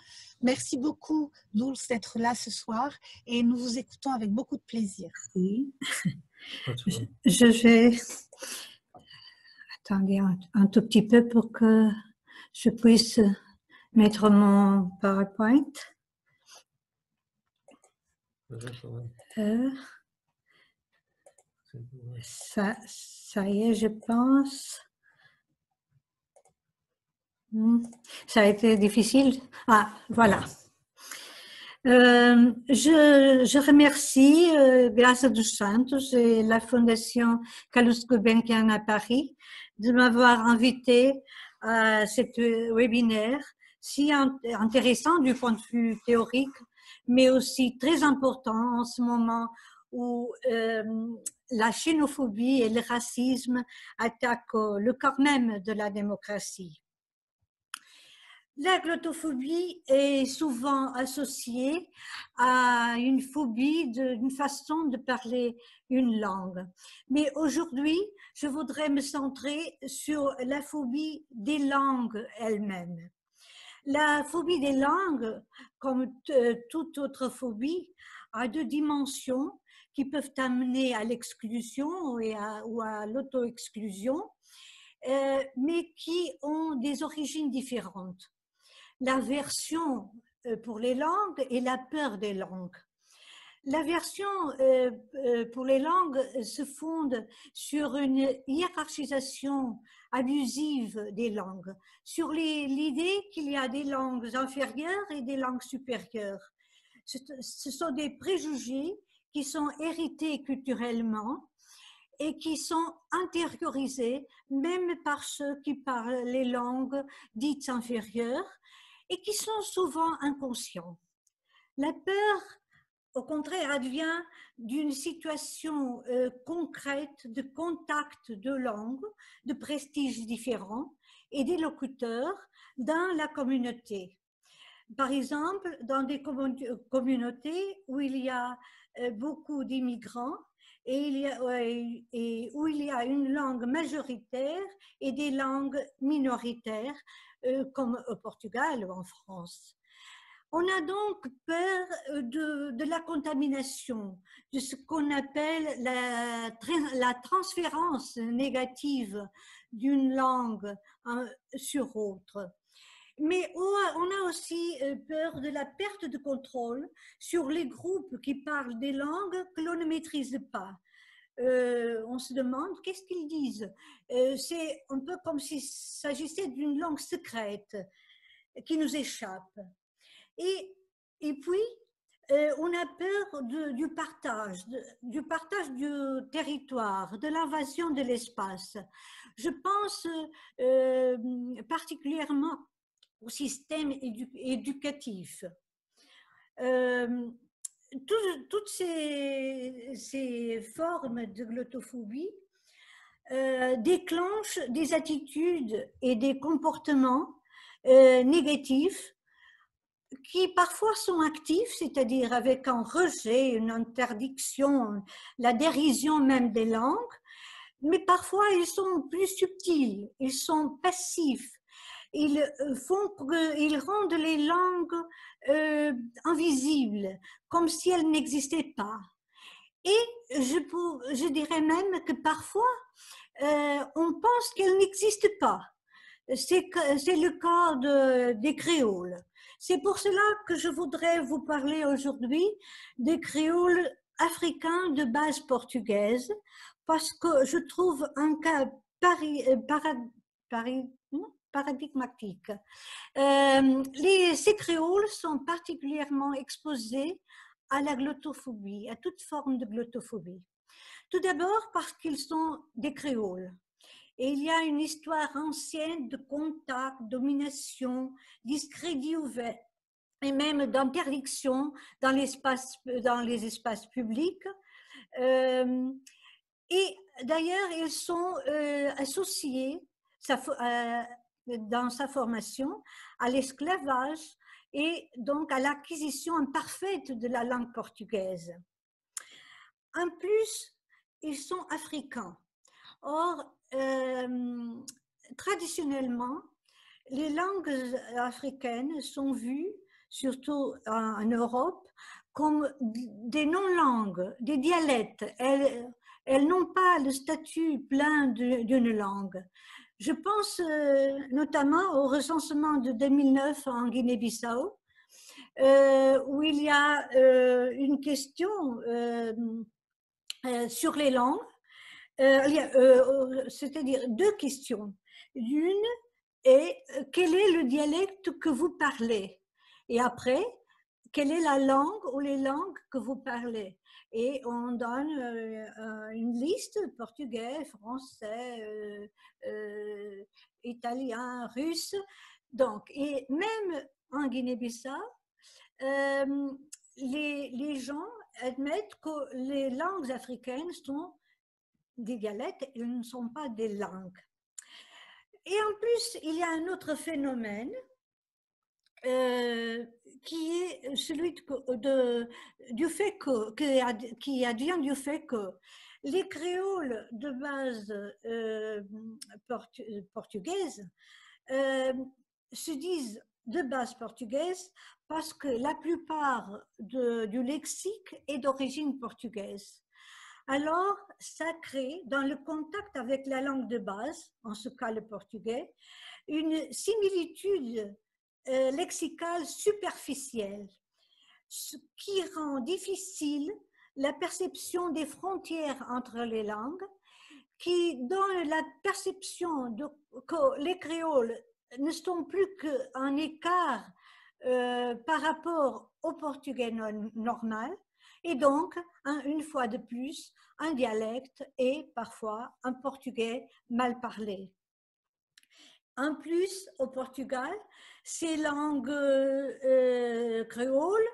Merci beaucoup, Dulce, d'être là ce soir et nous vous écoutons avec beaucoup de plaisir. Oui. Je vais attendre un tout petit peu pour que je puisse mettre mon PowerPoint. Ça y est, je pense. Ça a été difficile. Ah, voilà. Je remercie Graça dos Santos et la Fondation Carlos Gulbenkian à Paris de m'avoir invité à cet webinaire si intéressant du point de vue théorique, mais aussi très important en ce moment où la xénophobie et le racisme attaquent le cœur même de la démocratie. La glottophobie est souvent associée à une phobie d'une façon de parler une langue. Mais aujourd'hui, je voudrais me centrer sur la phobie des langues elles-mêmes. La phobie des langues, comme toute autre phobie, a deux dimensions qui peuvent amener à l'exclusion ou à l'auto-exclusion, mais qui ont des origines différentes. L'aversion pour les langues et la peur des langues. L'aversion pour les langues se fonde sur une hiérarchisation abusive des langues, sur l'idée qu'il y a des langues inférieures et des langues supérieures. Ce sont des préjugés qui sont hérités culturellement et qui sont intériorisés même par ceux qui parlent les langues dites inférieures et qui sont souvent inconscients. La peur, au contraire, advient d'une situation concrète de contact de langues, de prestiges différents et des locuteurs dans la communauté. Par exemple, dans des communautés où il y a beaucoup d'immigrants et où il y a une langue majoritaire et des langues minoritaires, comme au Portugal ou en France. On a donc peur de la contamination, de ce qu'on appelle la transférence négative d'une langue sur autre. Mais on a aussi peur de la perte de contrôle sur les groupes qui parlent des langues que l'on ne maîtrise pas. On se demande qu'est-ce qu'ils disent. C'est un peu comme s'il s'agissait d'une langue secrète qui nous échappe. Et puis, on a peur du partage du territoire, de l'invasion de l'espace. Je pense particulièrement au système éducatif. Toutes ces formes de glottophobie déclenchent des attitudes et des comportements négatifs qui parfois sont actifs, c'est-à-dire avec un rejet, une interdiction, la dérision même des langues, mais parfois ils sont plus subtils, ils sont passifs. Ils rendent les langues invisibles, comme si elles n'existaient pas. Et je dirais même que parfois, on pense qu'elles n'existent pas. C'est le cas des créoles. C'est pour cela que je voudrais vous parler aujourd'hui des créoles africains de base portugaise, parce que je trouve un cas paradigmatique. Ces créoles sont particulièrement exposés à la glottophobie, à toute forme de glottophobie. Tout d'abord parce qu'ils sont des créoles. Et il y a une histoire ancienne de contact, domination, discrédit ouvert et même d'interdiction dans les espaces publics. Et d'ailleurs, ils sont associés dans sa formation à l'esclavage et donc à l'acquisition imparfaite de la langue portugaise. En plus, ils sont africains. Or, traditionnellement, les langues africaines sont vues, surtout en Europe, comme des non-langues, des dialectes. Elles n'ont pas le statut plein d'une langue. Je pense notamment au recensement de 2009 en Guinée-Bissau, où il y a une question sur les langues. C'est-à-dire deux questions. L'une et quel est le dialecte que vous parlez. Et après, quelle est la langue ou les langues que vous parlez. Et on donne une liste: portugais, français, italien, russe. Donc, et même en Guinée-Bissau, les gens admettent que les langues africaines sont des dialectes, elles ne sont pas des langues. Et en plus, il y a un autre phénomène qui est celui du fait qui advient du fait que les créoles de base portugaise se disent de base portugaise parce que la plupart du lexique est d'origine portugaise. Alors, ça crée, dans le contact avec la langue de base, en ce cas le portugais, une similitude lexicale superficielle, ce qui rend difficile la perception des frontières entre les langues, qui donne la perception que les créoles ne sont plus qu'un écart par rapport au portugais normal, et donc, une fois de plus, un dialecte et parfois un portugais mal parlé. En plus, au Portugal, ces langues créoles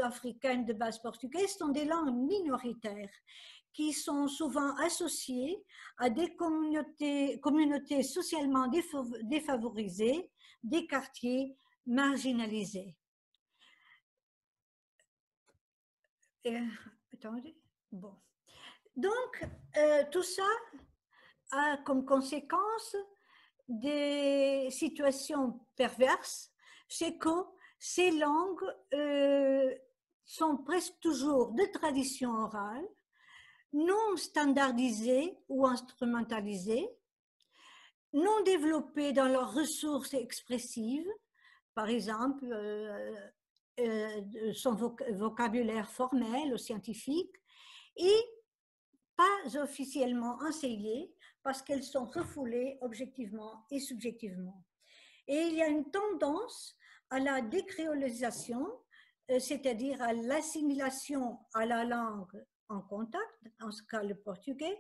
africaines de base portugaise sont des langues minoritaires qui sont souvent associées à des communautés socialement défavorisées, des quartiers marginalisés. Attendez. Bon. Donc, tout ça a comme conséquence des situations perverses, c'est que ces langues sont presque toujours de tradition orale, non standardisées ou instrumentalisées, non développées dans leurs ressources expressives, par exemple son vocabulaire formel ou scientifique, et pas officiellement enseignées parce qu'elles sont refoulées objectivement et subjectivement. Et il y a une tendance à la décréolisation, c'est-à-dire à l'assimilation à la langue en contact, en ce cas le portugais,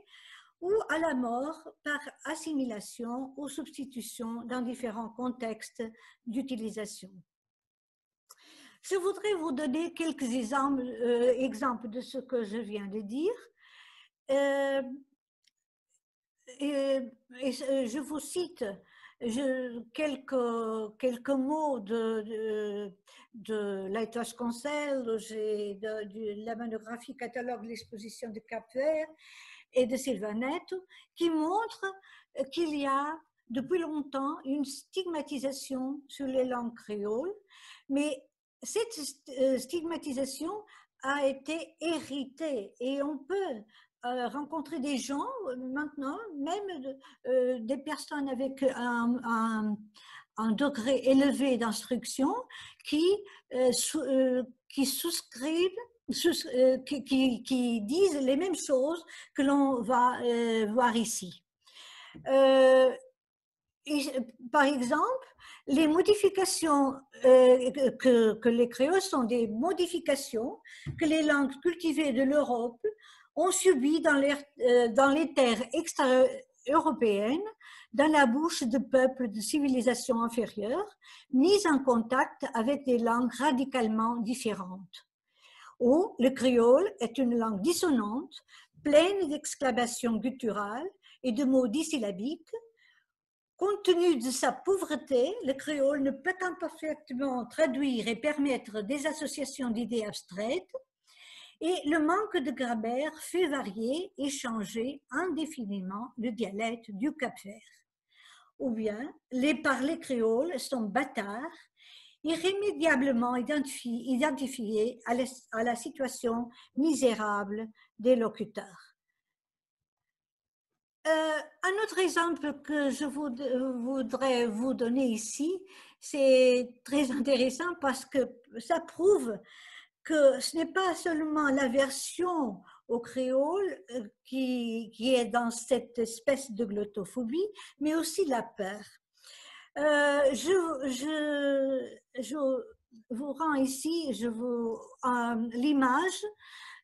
ou à la mort par assimilation ou substitution dans différents contextes d'utilisation. Je voudrais vous donner quelques exemples de ce que je viens de dire. Je vous cite quelques mots de Leite Vasconcelos, de la monographie catalogue de l'exposition de Cap-Vert et de Silva Neto, qui montrent qu'il y a depuis longtemps une stigmatisation sur les langues créoles, mais cette stigmatisation a été héritée et on peut rencontrer des gens maintenant, même des personnes avec un degré élevé d'instruction qui souscrivent, qui disent les mêmes choses que l'on va voir ici. Par exemple, les modifications que les créoles sont des modifications que les langues cultivées de l'Europe ont subi dans les terres extra-européennes, dans la bouche de peuples de civilisation inférieure, mis en contact avec des langues radicalement différentes. Ou le créole est une langue dissonante, pleine d'exclamations gutturales et de mots dissyllabiques. Compte tenu de sa pauvreté, le créole ne peut qu'imparfaitement traduire et permettre des associations d'idées abstraites, et le manque de grammaire fait varier et changer indéfiniment le dialecte du Cap-Vert. Ou bien, les parlers créoles sont bâtards, irrémédiablement identifiés à la situation misérable des locuteurs. Un autre exemple que je voudrais vous donner ici, c'est très intéressant parce que ça prouve que ce n'est pas seulement l'aversion au créole qui est dans cette espèce de glottophobie, mais aussi la peur. Je vous rends ici l'image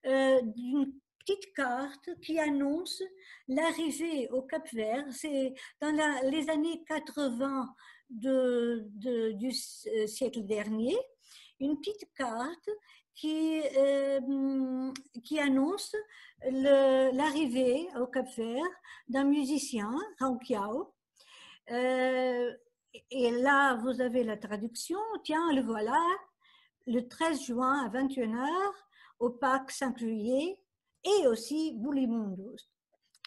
d'une petite carte qui annonce l'arrivée au Cap-Vert. C'est dans les années 80 du siècle dernier, une petite carte qui annonce l'arrivée au Cap-Vert d'un musicien, Rankiao. Et là, vous avez la traduction. Tiens, le voilà, le 13 juin à 21h au parc Saint-Cloutier et aussi Boulimundus.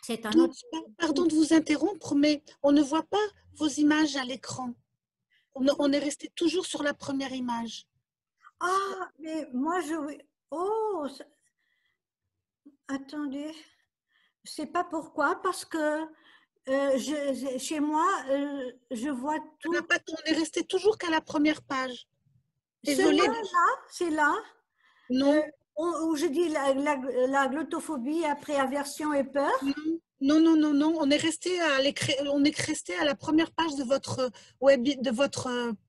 C'est un autre... Pardon de vous interrompre, mais on ne voit pas vos images à l'écran. On est resté toujours sur la première image. Ah, mais moi, oh, attendez. Je ne sais pas pourquoi, parce que chez moi, je vois tout. On est resté toujours qu'à la première page. Désolée. C'est là. Non. Où je dis la glottophobie après aversion et peur. Non. On est resté à la première page de votre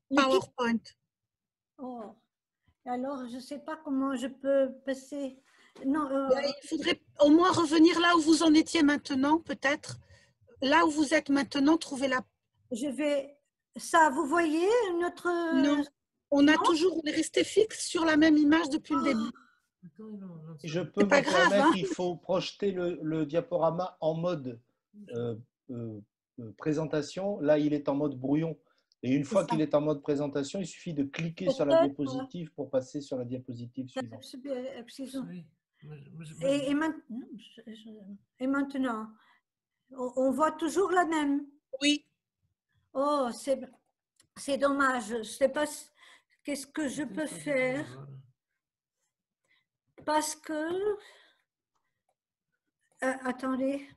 PowerPoint. Oh. Alors, je ne sais pas comment je peux passer. Non, il faudrait au moins revenir là où vous en étiez maintenant, peut-être. Là où vous êtes maintenant, trouvez la. Je vais. Ça, vous voyez notre. Non. On est resté fixe sur la même image depuis le début. Si je peux me permettre, il faut projeter le diaporama en mode présentation. Là, il est en mode brouillon. Et une fois qu'il est en mode présentation, il suffit de cliquer sur la diapositive pour passer sur la diapositive suivante. Et maintenant, on voit toujours la même. Oui. Oh, c'est dommage. Je ne sais pas qu'est-ce que je peux faire. Parce que... attendez.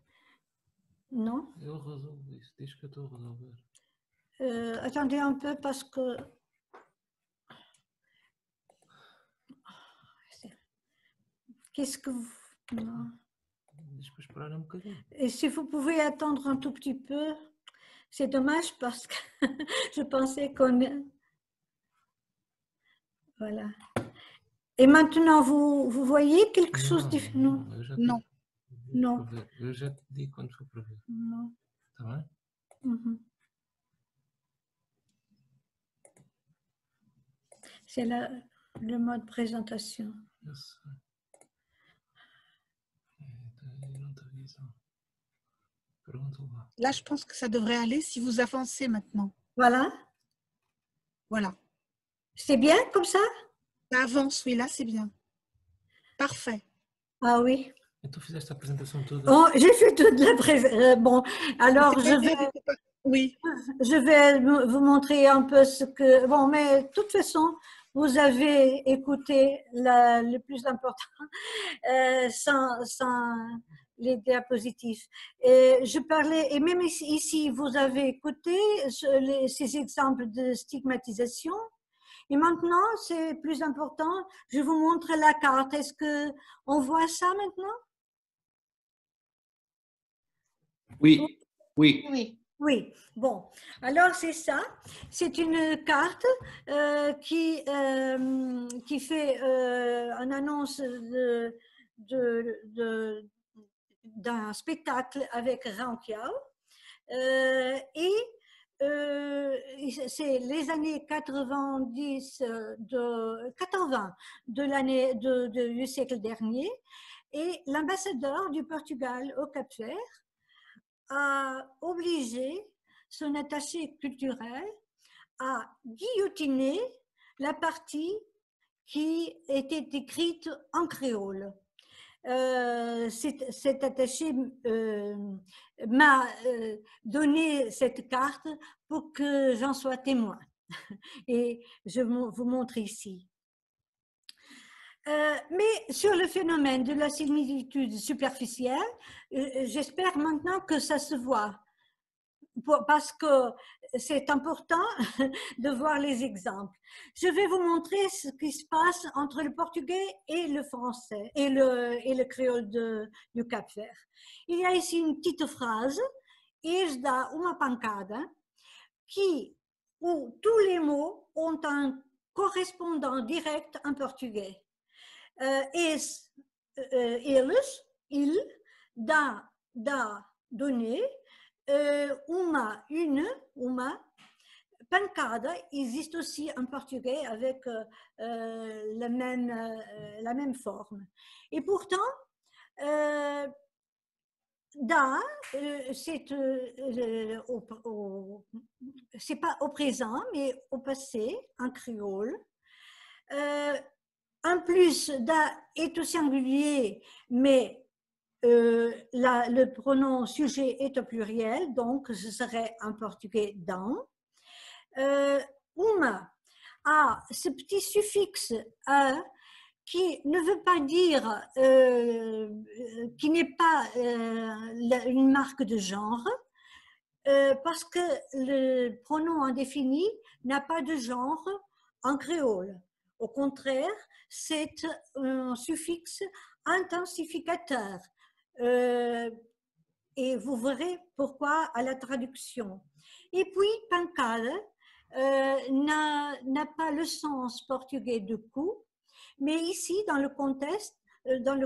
Non. Attendez un peu parce que... Qu'est-ce que vous... Non. Et si vous pouvez attendre un tout petit peu, c'est dommage parce que je pensais qu'on... Voilà. Et maintenant, vous voyez quelque chose de différent? Non. Non. Je te dis quand il faut prévenir. Non. Ça va? C'est le mode présentation. Yes. Là, je pense que ça devrait aller si vous avancez maintenant. Voilà. Voilà. C'est bien comme ça? Ça avance, oui, là, c'est bien. Parfait. Ah oui. Et tu faisais ta présentation toute? Oh, j'ai fait toute la présentation. Bon, alors oui. Je vais vous montrer un peu ce que... Bon, mais de toute façon, vous avez écouté le plus important sans les diapositives. Et je parlais, et même ici, vous avez écouté ces exemples de stigmatisation. Et maintenant, c'est plus important, je vous montre la carte. Est-ce qu'on voit ça maintenant? Oui, oui. Oui. Oui, bon, alors c'est ça, c'est une carte qui fait une annonce d'un spectacle avec Rankiao et c'est les années 90 du siècle dernier et l'ambassadeur du Portugal au Cap-Vert a obligé son attaché culturel à guillotiner la partie qui était écrite en créole. Cet attaché m'a donné cette carte pour que j'en sois témoin. Et je vous montre ici. Mais sur le phénomène de la similitude superficielle, j'espère maintenant que ça se voit, parce que c'est important de voir les exemples. Je vais vous montrer ce qui se passe entre le portugais et le français et le créole du Cap-Vert. Il y a ici une petite phrase, "Eis dá uma pancada", qui où tous les mots ont un correspondant direct en portugais. Eles, il, dá, donner, uma, pancada existe aussi en portugais avec la même forme. Et pourtant, dá, c'est pas au présent, mais au passé, en créole. En plus, da est au singulier, mais le pronom sujet est au pluriel, donc ce serait en portugais dans. Uma a ce petit suffixe a qui ne veut pas dire, qui n'est pas une marque de genre, parce que le pronom indéfini n'a pas de genre en créole. Au contraire, c'est un suffixe intensificateur. Et vous verrez pourquoi à la traduction. Et puis, pancada n'a pas le sens portugais de coup, mais ici, dans le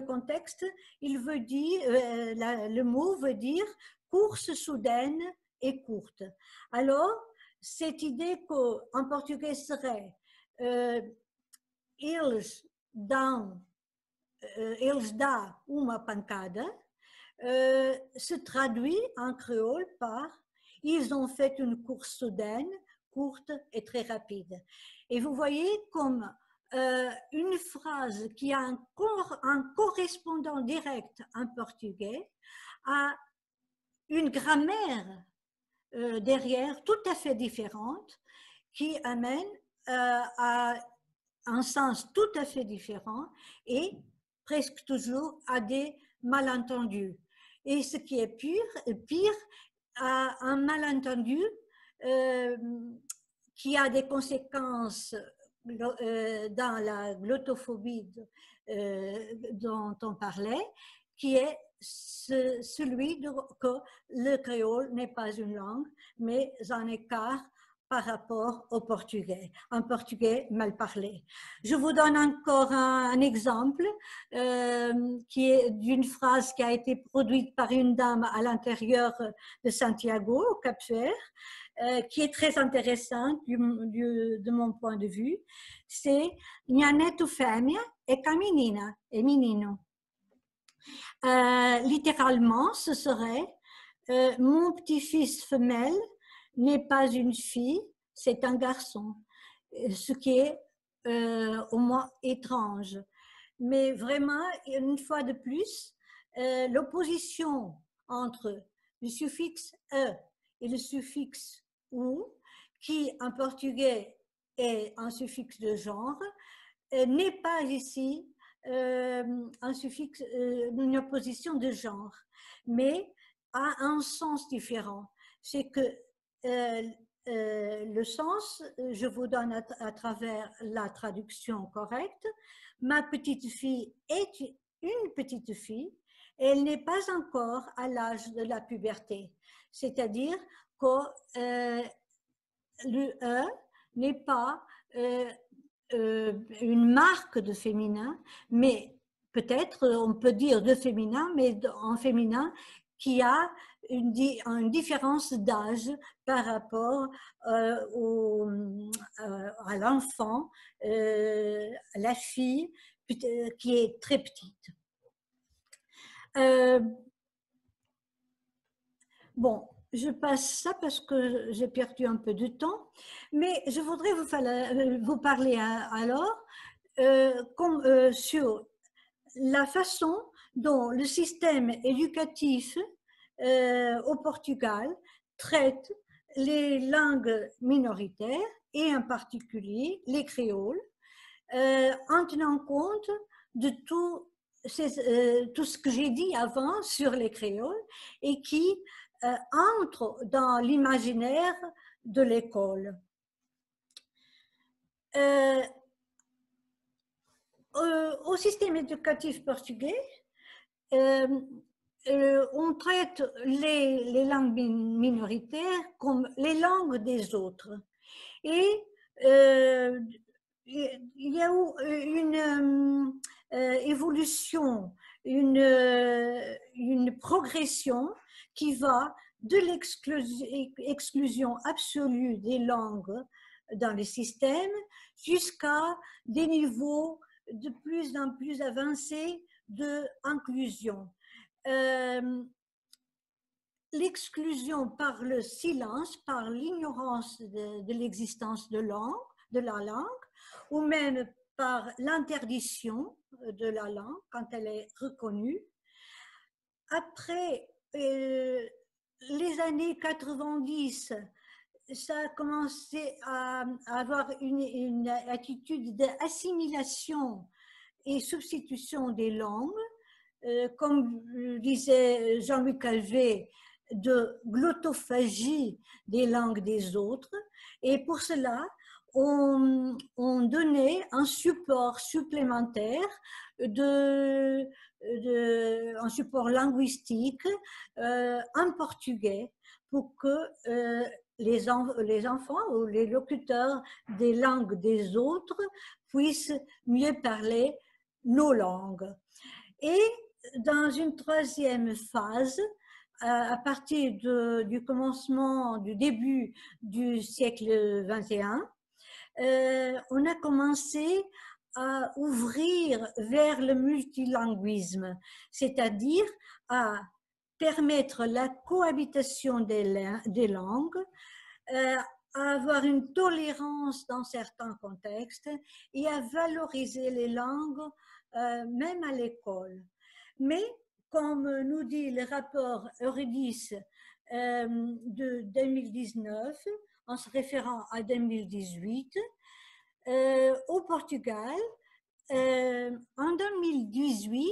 contexte, il veut dire, le mot veut dire course soudaine et courte. Alors, cette idée qu'en portugais serait eles dá uma pancada, se traduit en créole par ils ont fait une course soudaine, courte et très rapide. Et vous voyez comme une phrase qui a un correspondant direct en portugais a une grammaire derrière tout à fait différente qui amène à un sens tout à fait différent et presque toujours à des malentendus. Et ce qui est pire un malentendu qui a des conséquences dans la glottophobie dont on parlait, qui est celui que le créole n'est pas une langue, mais un écart par rapport au portugais, un portugais mal parlé. Je vous donne encore un exemple qui est d'une phrase qui a été produite par une dame à l'intérieur de Santiago, au Cap-Vert, qui est très intéressante de mon point de vue. C'est « Minha neto fêmea é caminina, é menino ». Littéralement, ce serait mon petit-fils femelle n'est pas une fille, c'est un garçon, ce qui est au moins étrange. Mais vraiment, une fois de plus, l'opposition entre le suffixe e et le suffixe ou, qui en portugais est un suffixe de genre, n'est pas ici un suffixe, une opposition de genre, mais a un sens différent. C'est que le sens, je vous donne à travers la traduction correcte. Ma petite fille est une petite fille, elle n'est pas encore à l'âge de la puberté. C'est-à-dire que le E n'est pas une marque de féminin, mais peut-être on peut dire de féminin, mais en féminin qui a une différence d'âge par rapport à l'enfant, à la fille qui est très petite. Bon, je passe ça parce que j'ai perdu un peu de temps, mais je voudrais vous parler alors sur la façon dont le système éducatif au Portugal traite les langues minoritaires et en particulier les créoles, en tenant compte de tout ce que j'ai dit avant sur les créoles et qui entre dans l'imaginaire de l'école. Au système éducatif portugais, on traite les langues minoritaires comme les langues des autres. Et il y a eu une évolution, une progression qui va de l'exclusion absolue des langues dans le système jusqu'à des niveaux de plus en plus avancés d'inclusion. L'exclusion par le silence, par l'ignorance de l'existence de la langue, ou même par l'interdiction de la langue quand elle est reconnue. Après les années 90, ça a commencé à avoir une attitude d'assimilation et substitution des langues, comme disait Jean-Luc Calvet, de glottophagie des langues des autres. Et pour cela, on donnait un support supplémentaire, un support linguistique en portugais pour que les enfants ou les locuteurs des langues des autres puissent mieux parler nos langues. Et dans une troisième phase, à partir du commencement, du début du siècle XXI, on a commencé à ouvrir vers le multilinguisme, c'est-à-dire à permettre la cohabitation des langues, à avoir une tolérance dans certains contextes et à valoriser les langues même à l'école. Mais comme nous dit le rapport Eurydice de 2019, en se référant à 2018, au Portugal, en 2018,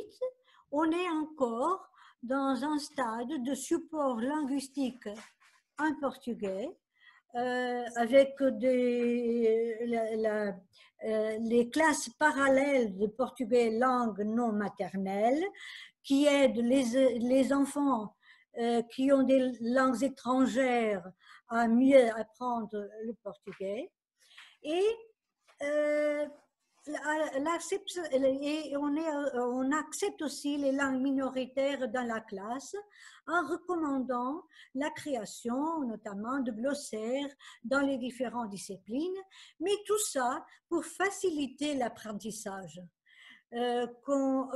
on est encore dans un stade de support linguistique en portugais, avec les classes parallèles de portugais langue non maternelle qui aident les enfants qui ont des langues étrangères à mieux apprendre le portugais. Et on accepte aussi les langues minoritaires dans la classe en recommandant la création notamment de glossaires dans les différentes disciplines, mais tout ça pour faciliter l'apprentissage. Comme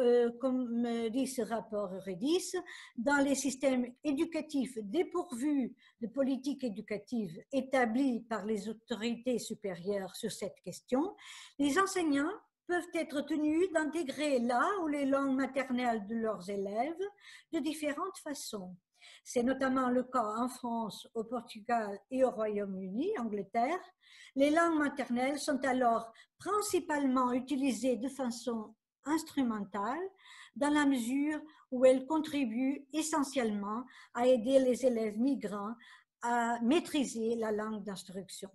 dit ce rapport Eurydice, dans les systèmes éducatifs dépourvus de politique éducative établie par les autorités supérieures sur cette question, les enseignants peuvent être tenus d'intégrer là où les langues maternelles de leurs élèves de différentes façons. C'est notamment le cas en France, au Portugal et au Royaume-Uni, Angleterre. Les langues maternelles sont alors principalement utilisées de façon instrumentale dans la mesure où elles contribuent essentiellement à aider les élèves migrants à maîtriser la langue d'instruction.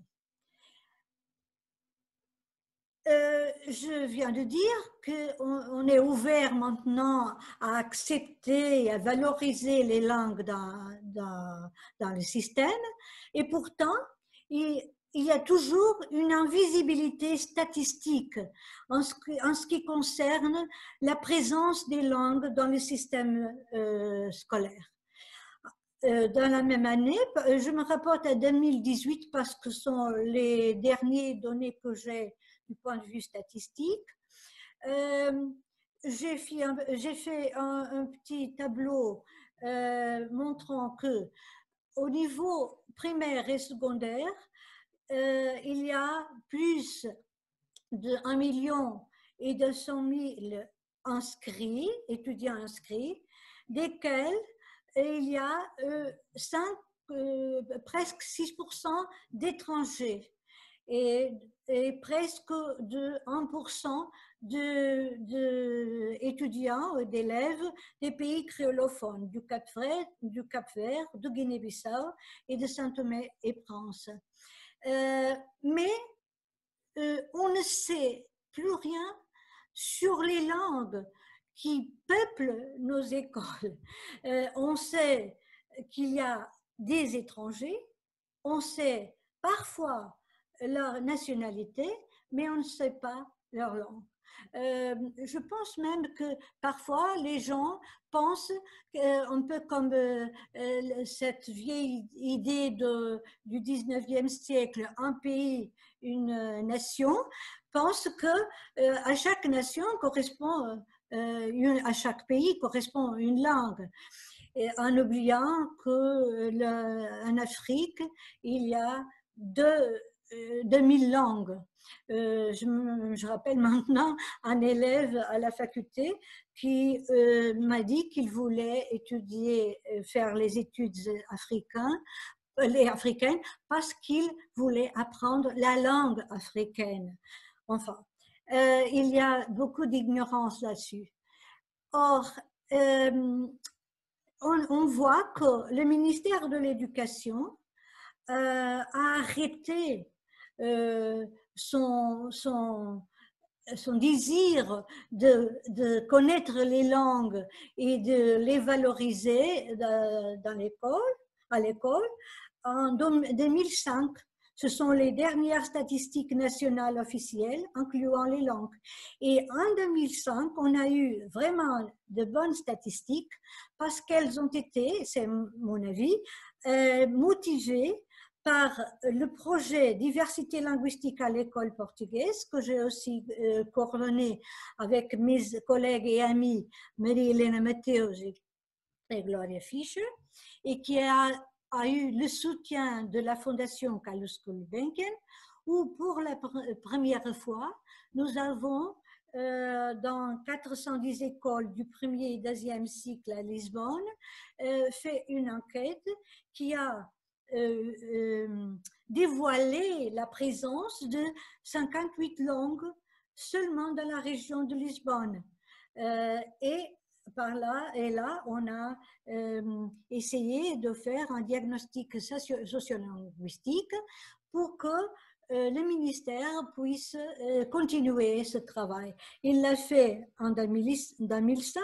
Je viens de dire qu'on est ouvert maintenant à accepter et à valoriser les langues dans le système, et pourtant, il y a toujours une invisibilité statistique en ce qui concerne la présence des langues dans le système scolaire. Dans la même année, je me rapporte à 2018 parce que ce sont les dernières données que j'ai du point de vue statistique. J'ai fait un petit tableau montrant que au niveau primaire et secondaire, il y a plus de 1,2 million inscrits, étudiants inscrits, desquels il y a presque 6% d'étrangers et presque de 1% d'étudiants, d'élèves des pays créolophones, du Cap-Vert, de Guinée-Bissau et de Saint-Thomé et Prince. Mais on ne sait plus rien sur les langues qui peuplent nos écoles. On sait qu'il y a des étrangers, on sait parfois leur nationalité, mais on ne sait pas leur langue. Je pense même que parfois les gens pensent un peu comme cette vieille idée du 19e siècle, un pays, une nation, pensent que à chaque nation correspond, à chaque pays correspond une langue. Et en oubliant qu'en Afrique, il y a 2000 langues. Je rappelle maintenant un élève à la faculté qui m'a dit qu'il voulait étudier, faire les études les africaines parce qu'il voulait apprendre la langue africaine. Enfin, il y a beaucoup d'ignorance là-dessus. Or, on voit que le ministère de l'Éducation a arrêté son désir de connaître les langues et de les valoriser à l'école en 2005. Ce sont les dernières statistiques nationales officielles incluant les langues. Et en 2005, on a eu vraiment de bonnes statistiques parce qu'elles ont été, c'est mon avis, motivées par le projet Diversité linguistique à l'école portugaise, que j'ai aussi coordonné avec mes collègues et amis Maria-Helena Mateus et Gloria Fischer, et qui a eu le soutien de la Fondation Carlos Gulbenkian, où pour la première fois, nous avons dans 410 écoles du premier et deuxième cycle à Lisbonne, fait une enquête qui a dévoilé la présence de 58 langues seulement dans la région de Lisbonne. Et par là et là, on a essayé de faire un diagnostic socio-linguistique pour que le ministère puisse continuer ce travail. Il l'a fait en 2005,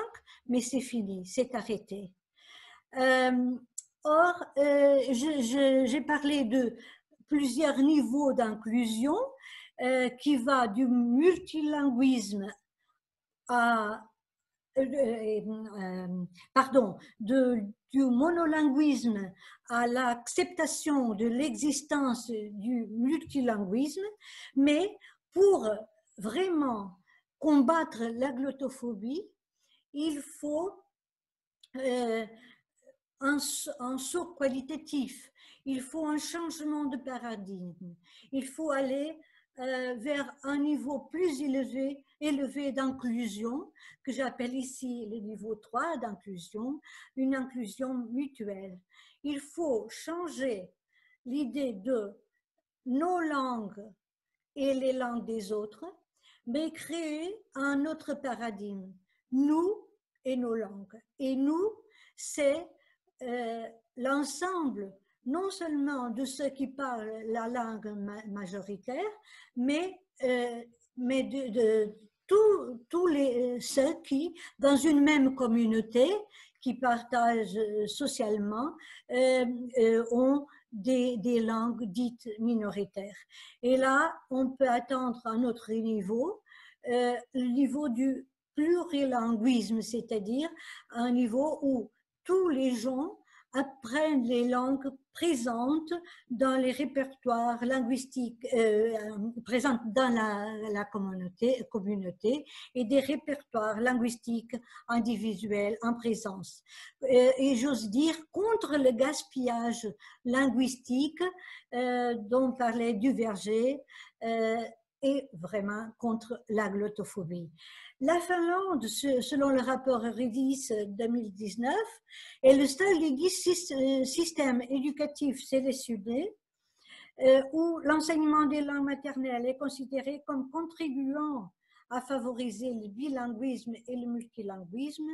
mais c'est fini, c'est arrêté. Or, j'ai parlé de plusieurs niveaux d'inclusion qui va du multilinguisme du monolinguisme à l'acceptation de l'existence du multilinguisme, mais pour vraiment combattre la glottophobie, il faut un saut qualitatif, il faut un changement de paradigme, il faut aller vers un niveau plus élevé d'inclusion, que j'appelle ici le niveau 3 d'inclusion, une inclusion mutuelle. Il faut changer l'idée de nos langues et les langues des autres, mais créer un autre paradigme, nous et nos langues. Et nous, c'est l'ensemble non seulement de ceux qui parlent la langue majoritaire, mais de tous ceux qui, dans une même communauté, qui partagent socialement, ont des langues dites minoritaires. Et là, on peut attendre un autre niveau, le niveau du plurilinguisme, c'est-à-dire un niveau où tous les gens apprennent les langues présentes dans les répertoires linguistiques présentes dans la communauté et des répertoires linguistiques individuels en présence. Et j'ose dire contre le gaspillage linguistique dont parlait Duverger et vraiment contre la glottophobie. La Finlande, selon le rapport Redis 2019, est le seul système éducatif sélectionné où l'enseignement des langues maternelles est considéré comme contribuant à favoriser le bilinguisme et le multilinguisme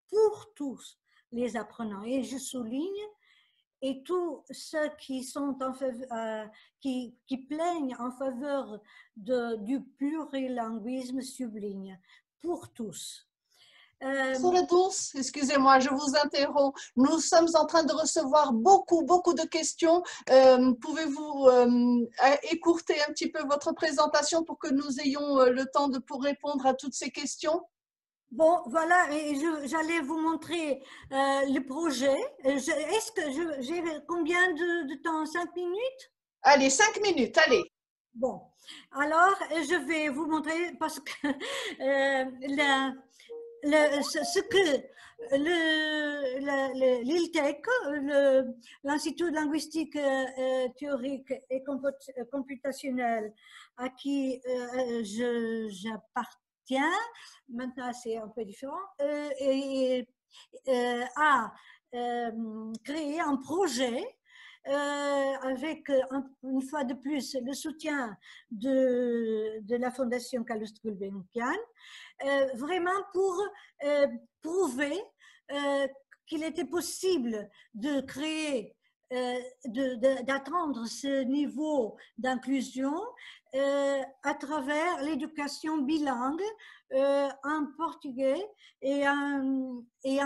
pour tous les apprenants. Et je souligne, et tous ceux qui sont en faveur, qui plaignent en faveur du plurilinguisme soulignent, pour tous. Sora Dulce, excusez-moi, je vous interromps. Nous sommes en train de recevoir beaucoup de questions. Pouvez-vous écourter un petit peu votre présentation pour que nous ayons le temps pour répondre à toutes ces questions? Bon, voilà, et j'allais vous montrer le projet. Est-ce que j'ai combien de temps? 5 minutes? Allez, 5 minutes, allez. Bon, alors je vais vous montrer parce que ce que l'ILTEC, l'Institut de linguistique théorique et computationnelle à qui j'appartiens, maintenant c'est un peu différent, a créé un projet avec une fois de plus le soutien de la Fondation Calouste Gulbenkian, vraiment pour prouver qu'il était possible de créer, d'atteindre ce niveau d'inclusion à travers l'éducation bilingue en portugais et en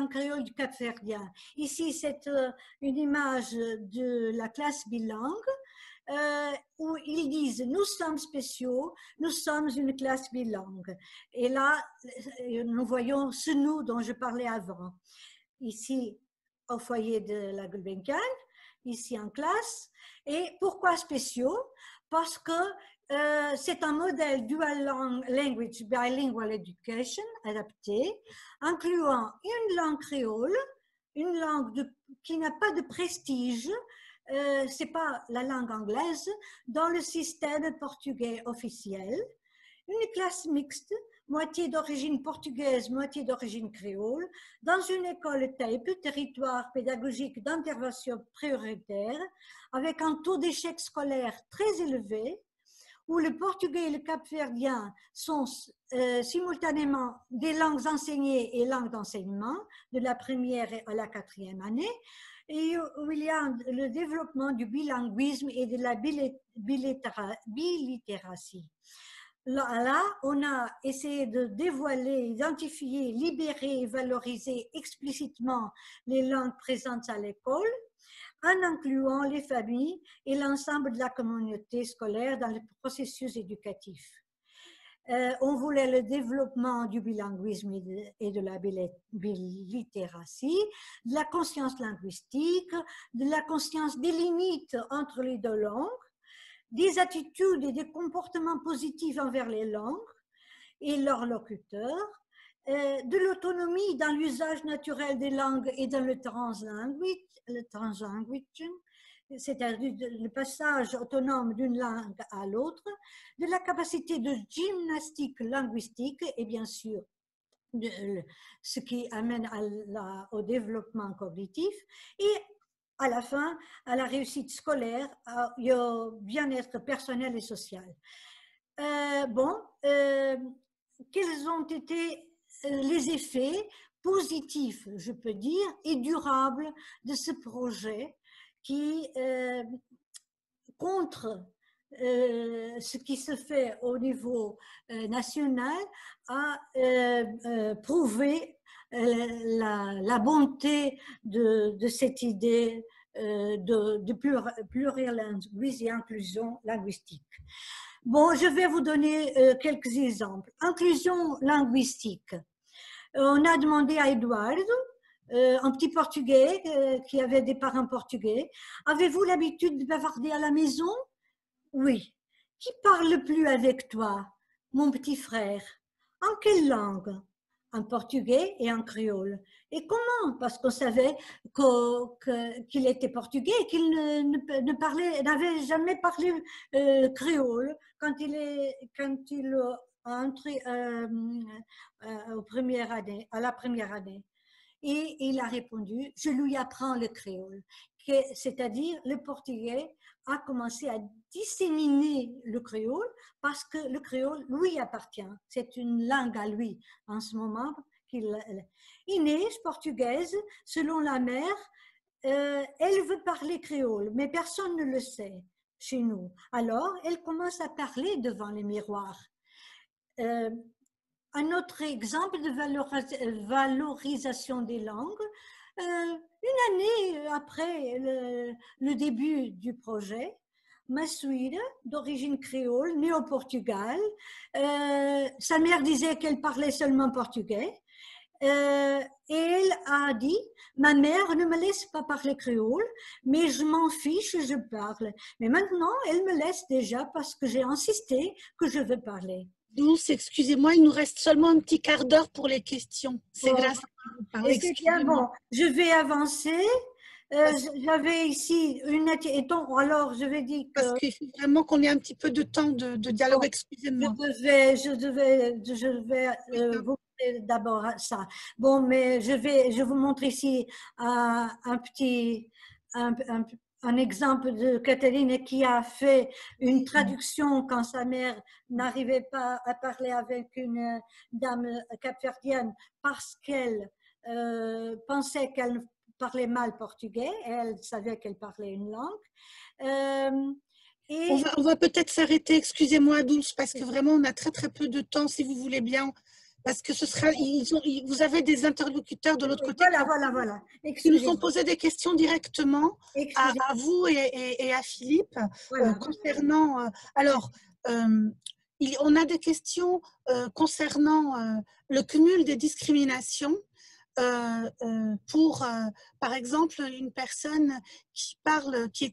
créole du Cap-Verdien. Ici, c'est une image de la classe bilingue où ils disent « Nous sommes spéciaux, nous sommes une classe bilingue ». Et là, nous voyons ce « nous » dont je parlais avant. Ici, au foyer de la Gulbenkian, ici en classe. Et pourquoi spéciaux? Parce que c'est un modèle dual language bilingual education adapté, incluant une langue créole, une langue qui n'a pas de prestige, c'est pas la langue anglaise, dans le système portugais officiel, une classe mixte, moitié d'origine portugaise, moitié d'origine créole, dans une école TAPE, territoire pédagogique d'intervention prioritaire, avec un taux d'échec scolaire très élevé, où le portugais et le cap-verdien sont simultanément des langues enseignées et langues d'enseignement, de la première à la 4e année, et où il y a le développement du bilinguisme et de la bilittératie. Là, on a essayé de dévoiler, identifier, libérer et valoriser explicitement les langues présentes à l'école, en incluant les familles et l'ensemble de la communauté scolaire dans le processus éducatif. On voulait le développement du bilinguisme et de la bilittératie, de la conscience linguistique, de la conscience des limites entre les deux langues, des attitudes et des comportements positifs envers les langues et leurs locuteurs, de l'autonomie dans l'usage naturel des langues et dans le translanguage, c'est-à-dire le passage autonome d'une langue à l'autre, de la capacité de gymnastique linguistique et bien sûr ce qui amène au développement cognitif et à la fin à la réussite scolaire, au bien-être personnel et social. Quels ont été les effets positifs, je peux dire, et durables de ce projet qui, contre ce qui se fait au niveau national, a prouvé la bonté de cette idée de plurilinguisme et inclusion linguistique. Bon, je vais vous donner quelques exemples. Inclusion linguistique. On a demandé à Eduardo, un petit portugais qui avait des parents portugais, avez-vous l'habitude de bavarder à la maison? Oui. Qui parle le plus avec toi? Mon petit frère. En quelle langue? En portugais et en créole. Et comment? Parce qu'on savait qu'il était portugais et qu'il n'avait jamais parlé créole quand il a entré à la première année. Et il a répondu, je lui apprends le créole, c'est-à-dire le portugais a commencé à disséminer le créole parce que le créole lui appartient. C'est une langue à lui en ce moment. Inès, portugaise, selon la mère, elle veut parler créole, mais personne ne le sait chez nous. Alors, elle commence à parler devant les miroirs. un autre exemple de valorisation des langues. Une année après le début du projet, ma suite, d'origine créole, née au Portugal, sa mère disait qu'elle parlait seulement portugais. Elle a dit, ma mère ne me laisse pas parler créole, mais je m'en fiche, je parle. Mais maintenant, elle me laisse déjà parce que j'ai insisté que je veux parler. Dulce, excusez-moi, il nous reste seulement un petit quart d'heure pour les questions. C'est grâce à vous parler. C'est bien bon. Je vais avancer. J'avais ici une étant, alors je vais dire que parce qu'il faut vraiment qu'on ait un petit peu de temps de dialogue. Excusez-moi. je vais vous montrer d'abord ça. Bon, mais je vous montre ici un exemple de Catherine qui a fait une traduction quand sa mère n'arrivait pas à parler avec une dame capverdienne parce qu'elle pensait qu'elle parlait mal portugais, elle savait qu'elle parlait une langue. On va peut-être s'arrêter, excusez-moi Dulce, parce que vraiment on a très très peu de temps si vous voulez bien. Parce que ce sera, vous avez des interlocuteurs de l'autre côté voilà. Qui nous ont posé des questions directement à vous et à Philippe concernant. Alors, on a des questions concernant le cumul des discriminations. Pour, par exemple, une personne qui parle, qui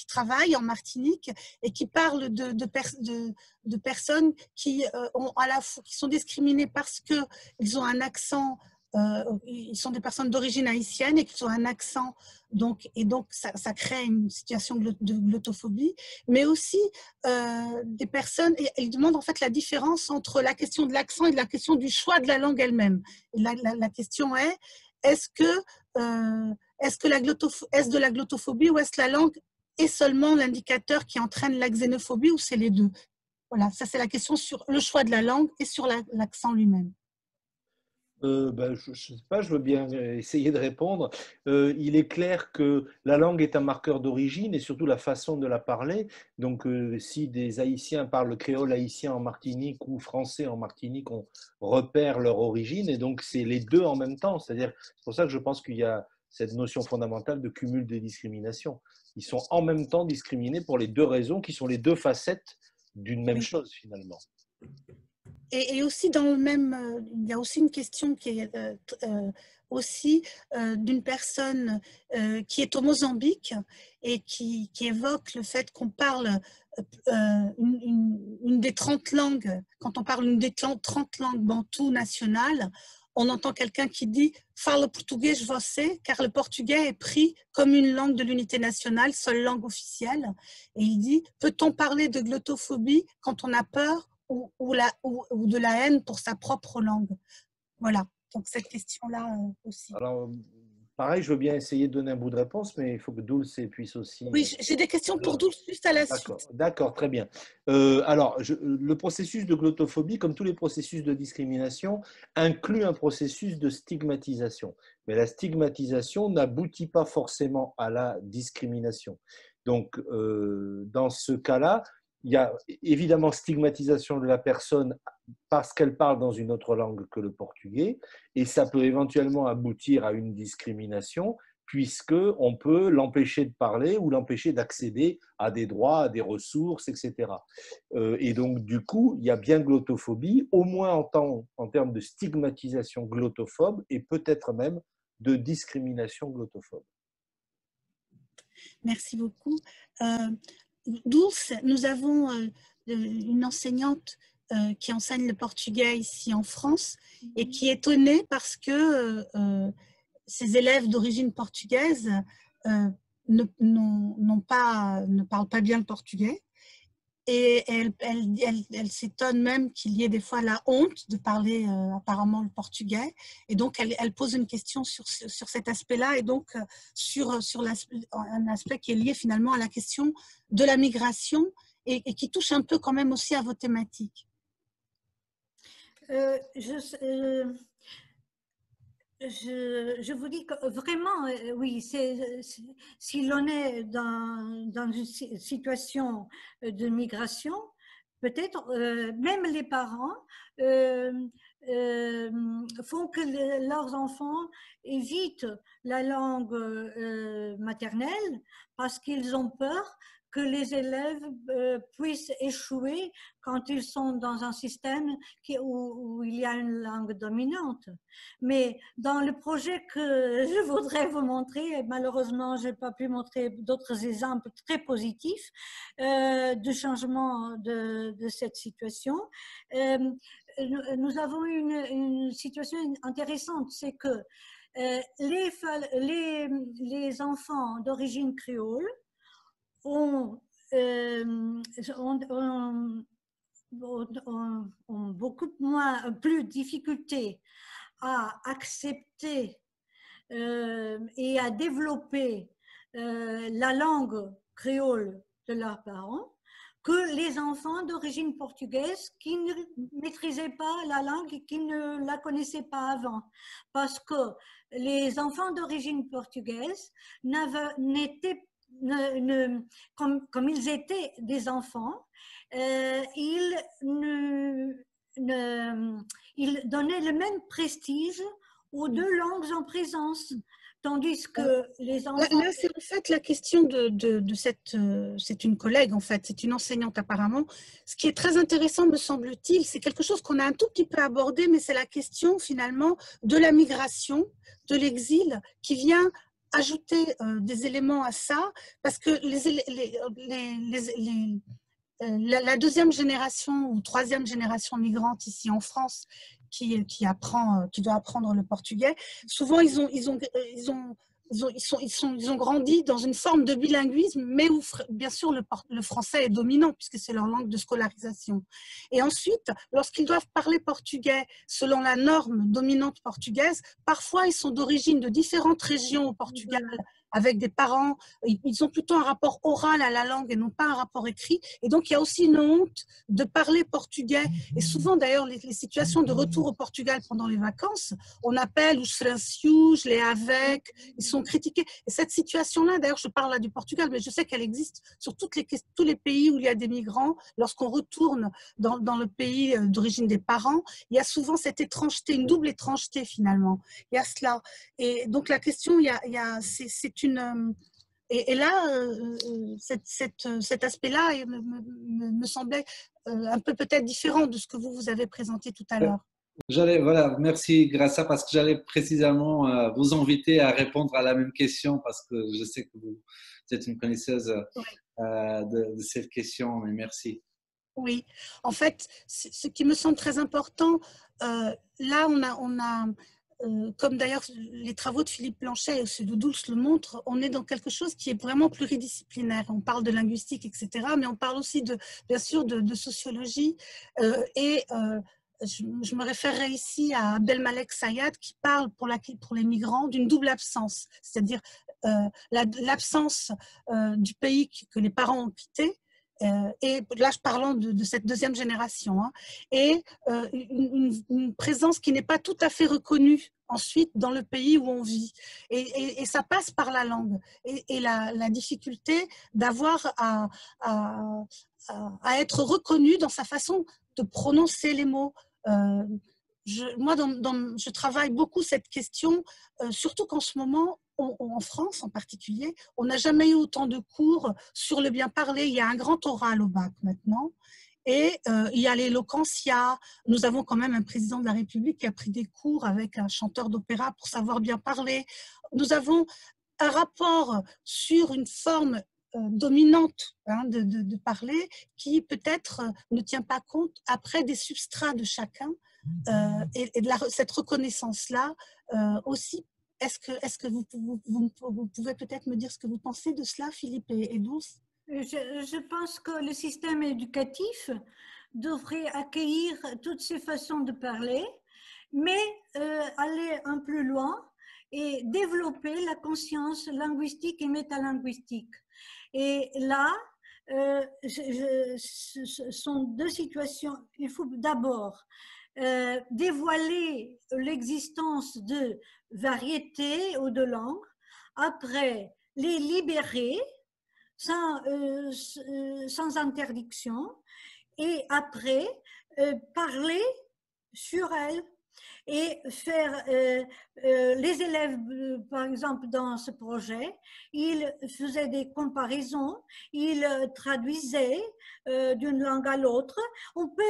travaille en Martinique et qui parle de personnes qui qui sont discriminées parce que ils ont un accent. Ils sont des personnes d'origine haïtienne et qui ont un accent, donc ça crée une situation de glottophobie, mais aussi des personnes, et ils demandent en fait la différence entre la question de l'accent et de la question du choix de la langue elle-même. Et la question est, est-ce de la glottophobie ou est-ce que la langue est seulement l'indicateur qui entraîne la xénophobie ou c'est les deux? Voilà, ça c'est la question sur le choix de la langue et sur l'accent lui-même. Je ne sais pas, je veux bien essayer de répondre. Il est clair que la langue est un marqueur d'origine et surtout la façon de la parler. Donc, si des Haïtiens parlent le créole haïtien en Martinique ou français en Martinique, on repère leur origine et donc c'est les deux en même temps. C'est-à-dire, c'est pour ça que je pense qu'il y a cette notion fondamentale de cumul des discriminations. Ils sont en même temps discriminés pour les deux raisons qui sont les deux facettes d'une même chose finalement. Et aussi dans le même, il y a aussi une question qui est aussi d'une personne qui est au Mozambique et qui évoque le fait qu'on parle une des 30 langues, quand on parle une des 30 langues bantoues nationales, on entend quelqu'un qui dit « Fala português você » car le portugais est pris comme une langue de l'unité nationale, seule langue officielle. Et il dit « Peut-on parler de glottophobie quand on a peur ou de la haine pour sa propre langue ?» Voilà, donc cette question-là aussi. Alors, pareil, je veux bien essayer de donner un bout de réponse, mais il faut que Dulce puisse aussi… Oui, j'ai des questions pour Dulce juste à la suite. D'accord, très bien. Le processus de glottophobie, comme tous les processus de discrimination, inclut un processus de stigmatisation. Mais la stigmatisation n'aboutit pas forcément à la discrimination. Donc, dans ce cas-là, il y a évidemment stigmatisation de la personne parce qu'elle parle dans une autre langue que le portugais, et ça peut éventuellement aboutir à une discrimination, puisqu'on peut l'empêcher de parler ou l'empêcher d'accéder à des droits, à des ressources, etc. Et donc, du coup, il y a bien glottophobie, au moins en termes de stigmatisation glottophobe, et peut-être même de discrimination glottophobe. Merci beaucoup. Dulce, nous avons une enseignante qui enseigne le portugais ici en France et qui est étonnée parce que ses élèves d'origine portugaise ne parlent pas bien le portugais. Et elle s'étonne même qu'il y ait des fois la honte de parler apparemment le portugais. Et donc, elle pose une question sur cet aspect-là et donc sur un aspect qui est lié finalement à la question de la migration et qui touche un peu quand même aussi à vos thématiques. Je vous dis que vraiment, oui, si l'on est dans une situation de migration, peut-être même les parents font que leurs enfants évitent la langue maternelle parce qu'ils ont peur que les élèves puissent échouer quand ils sont dans un système où il y a une langue dominante. Mais dans le projet que je voudrais vous montrer, malheureusement, je n'ai pas pu montrer d'autres exemples très positifs de changement de cette situation. Nous avons une situation intéressante, c'est que les enfants d'origine créole ont beaucoup plus de difficultés à accepter et à développer la langue créole de leurs parents que les enfants d'origine portugaise qui ne maîtrisaient pas la langue et qui ne la connaissaient pas avant. Parce que les enfants d'origine portugaise n'étaient comme ils étaient des enfants, ils donnaient le même prestige aux deux langues en présence. Tandis que les enfants… Là, c'est en fait la question de cette… c'est une collègue, en fait, c'est une enseignante apparemment. Ce qui est très intéressant, me semble-t-il, c'est quelque chose qu'on a un tout petit peu abordé, mais c'est la question, finalement, de la migration, de l'exil, qui vient ajouter des éléments à ça, parce que la deuxième génération ou troisième génération migrante ici en France qui doit apprendre le portugais, souvent ils ont grandi dans une forme de bilinguisme, mais où bien sûr le français est dominant puisque c'est leur langue de scolarisation. Et ensuite, lorsqu'ils doivent parler portugais selon la norme dominante portugaise, parfois ils sont d'origine de différentes régions au Portugal, avec des parents, ils ont plutôt un rapport oral à la langue et non pas un rapport écrit. Et donc, il y a aussi une honte de parler portugais. Et souvent, d'ailleurs, les situations de retour au Portugal pendant les vacances, on appelle os francios, les avec, ils sont critiqués. Et cette situation-là, d'ailleurs, je parle là du Portugal, mais je sais qu'elle existe sur tous les pays où il y a des migrants. Lorsqu'on retourne dans le pays d'origine des parents, il y a souvent cette étrangeté, une double étrangeté finalement. Il y a cela. Et donc, la question, c'est une… Et là, cet aspect-là me semblait un peu peut-être différent de ce que vous avez présenté tout à l'heure. Voilà, merci Graça, parce que j'allais précisément vous inviter à répondre à la même question, parce que je sais que vous êtes une connaisseuse de cette question, mais merci. Oui, en fait, ce qui me semble très important, là on a comme d'ailleurs les travaux de Philippe Blanchet et ceux de Dulce le montrent, on est dans quelque chose qui est vraiment pluridisciplinaire. On parle de linguistique, etc., mais on parle aussi bien sûr de sociologie. Je me référerai ici à Abdelmalek Sayad qui parle pour les migrants d'une double absence, c'est-à-dire l'absence du pays que les parents ont quitté. Et là, parlant de cette deuxième génération, hein, et une présence qui n'est pas tout à fait reconnue ensuite dans le pays où on vit. Et ça passe par la langue et la difficulté d'avoir à être reconnu dans sa façon de prononcer les mots. Moi, je travaille beaucoup cette question, surtout qu'en ce moment, en France en particulier, on n'a jamais eu autant de cours sur le bien parler. Il y a un grand oral au bac maintenant. Et il y a l'éloquentia. Nous avons quand même un président de la République qui a pris des cours avec un chanteur d'opéra pour savoir bien parler. Nous avons un rapport sur une forme dominante de parler qui peut-être ne tient pas compte après des substrats de chacun et de cette reconnaissance-là aussi. Est-ce que vous pouvez peut-être me dire ce que vous pensez de cela, Philippe et Dulce? Je pense que le système éducatif devrait accueillir toutes ces façons de parler, mais aller un peu plus loin et développer la conscience linguistique et métalinguistique. Et là, ce sont deux situations. Il faut d'abord dévoiler l'existence de variétés ou de langues, après les libérer sans interdiction et après parler sur elles et faire les élèves, par exemple, dans ce projet, ils faisaient des comparaisons, ils traduisaient d'une langue à l'autre. On peut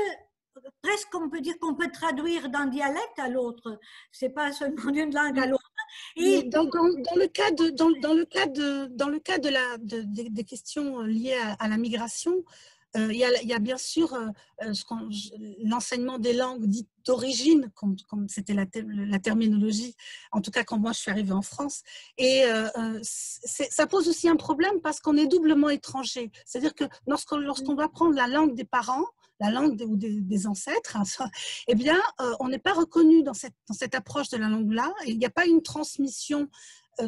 presque, on peut dire qu'on peut traduire d'un dialecte à l'autre. C'est pas seulement d'une langue à l'autre. Et dans le cas des questions liées à la migration, il y a bien sûr l'enseignement des langues dites d'origine, comme c'était la terminologie, en tout cas quand moi je suis arrivée en France. Et ça pose aussi un problème parce qu'on est doublement étranger. C'est-à-dire que lorsqu'on doit prendre la langue des parents, la langue des ancêtres, hein, eh bien, on n'est pas reconnu dans cette approche de la langue-là. Il n'y a pas une transmission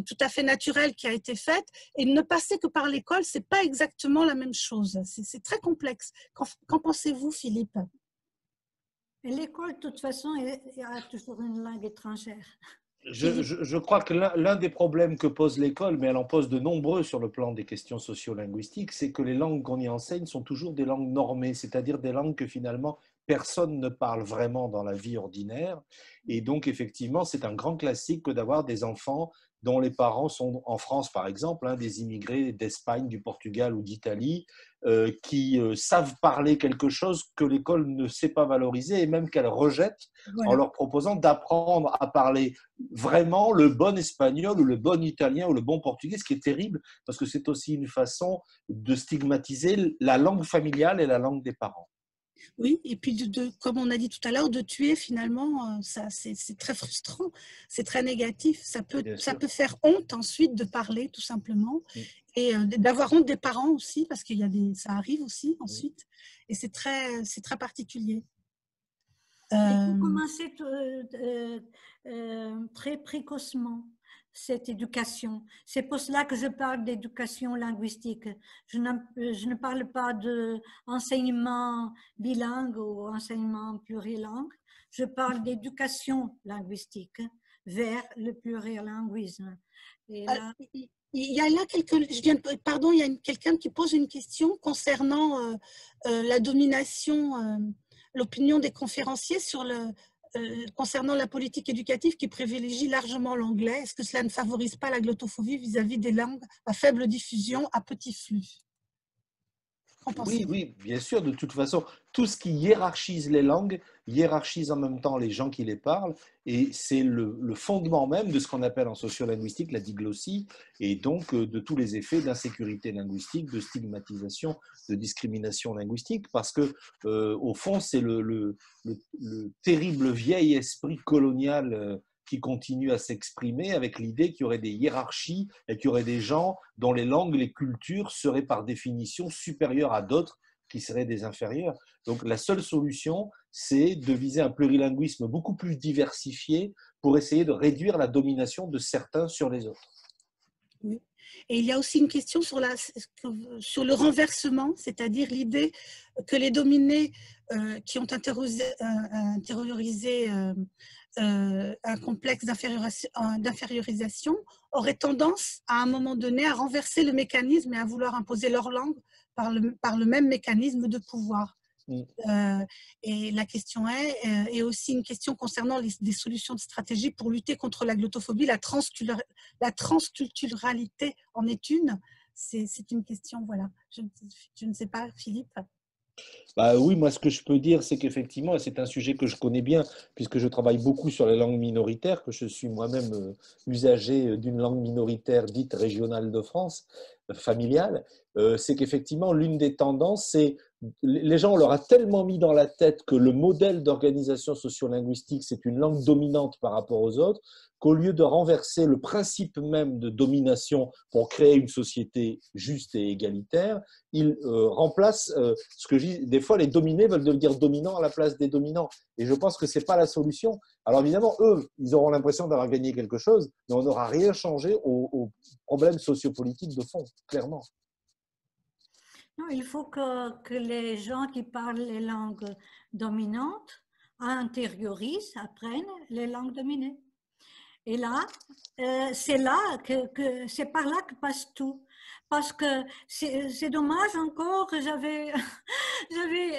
tout à fait naturelle qui a été faite, et ne passer que par l'école, c'est pas exactement la même chose. C'est très complexe. Qu'en pensez-vous, Philippe? L'école, de toute façon, a toujours une langue étrangère. Je crois que l'un des problèmes que pose l'école, mais elle en pose de nombreux sur le plan des questions sociolinguistiques, c'est que les langues qu'on y enseigne sont toujours des langues normées, c'est-à-dire des langues que finalement personne ne parle vraiment dans la vie ordinaire. Et donc, effectivement, c'est un grand classique que d'avoir des enfants dont les parents sont, en France par exemple, hein, des immigrés d'Espagne, du Portugal ou d'Italie, qui savent parler quelque chose que l'école ne sait pas valoriser et même qu'elle rejette, voilà, en leur proposant d'apprendre à parler vraiment le bon espagnol ou le bon italien ou le bon portugais, ce qui est terrible parce que c'est aussi une façon de stigmatiser la langue familiale et la langue des parents. Oui, et puis comme on a dit tout à l'heure, de tuer finalement, c'est très frustrant, c'est très négatif. Ça peut faire honte ensuite de parler tout simplement, et d'avoir honte des parents aussi, parce ça arrive aussi ensuite, et c'est très particulier. Il faut commencer très précocement cette éducation. C'est pour cela que je parle d'éducation linguistique. Je ne parle pas d'enseignement bilingue ou enseignement plurilingue. Je parle d'éducation linguistique vers le plurilinguisme. Et là, il y a là il y a quelqu'un qui pose une question concernant la domination, l'opinion des conférenciers concernant la politique éducative qui privilégie largement l'anglais. Est-ce que cela ne favorise pas la glottophobie vis-à-vis des langues à faible diffusion, à petit flux? Oui, bien sûr. De toute façon, tout ce qui hiérarchise les langues hiérarchise en même temps les gens qui les parlent, et c'est le fondement même de ce qu'on appelle en sociolinguistique la diglossie, et donc de tous les effets d'insécurité linguistique, de stigmatisation, de discrimination linguistique, parce que au fond, c'est le terrible vieil esprit colonial qui continue à s'exprimer avec l'idée qu'il y aurait des hiérarchies et qu'il y aurait des gens dont les langues, les cultures seraient par définition supérieures à d'autres qui seraient des inférieurs. Donc la seule solution, c'est de viser un plurilinguisme beaucoup plus diversifié pour essayer de réduire la domination de certains sur les autres. Oui. Et il y a aussi une question sur le renversement, c'est-à-dire l'idée que les dominés qui ont intériorisé un complexe d'infériorisation auraient tendance à un moment donné à renverser le mécanisme et à vouloir imposer leur langue par le même mécanisme de pouvoir. Et la question est aussi une question concernant des solutions de stratégie pour lutter contre la glottophobie. La transculturalité en est une. C'est une question, voilà. Je ne sais pas, Philippe. Bah oui, moi ce que je peux dire, c'est qu'effectivement, c'est un sujet que je connais bien, puisque je travaille beaucoup sur les langues minoritaires, que je suis moi-même usager d'une langue minoritaire dite régionale de France, familiale, c'est qu'effectivement, l'une des tendances, c'est les gens, on leur a tellement mis dans la tête que le modèle d'organisation sociolinguistique, c'est une langue dominante par rapport aux autres, qu'au lieu de renverser le principe même de domination pour créer une société juste et égalitaire, ils remplacent ce que je dis, des fois les dominés veulent devenir dominants à la place des dominants. Et je pense que ce n'est pas la solution. Alors évidemment, eux, ils auront l'impression d'avoir gagné quelque chose, mais on n'aura rien changé aux problèmes sociopolitiques de fond, clairement. Non, il faut que les gens qui parlent les langues dominantes intériorisent, apprennent les langues dominées. Et là, c'est là c'est par là que passe tout. Parce que c'est dommage encore que j'avais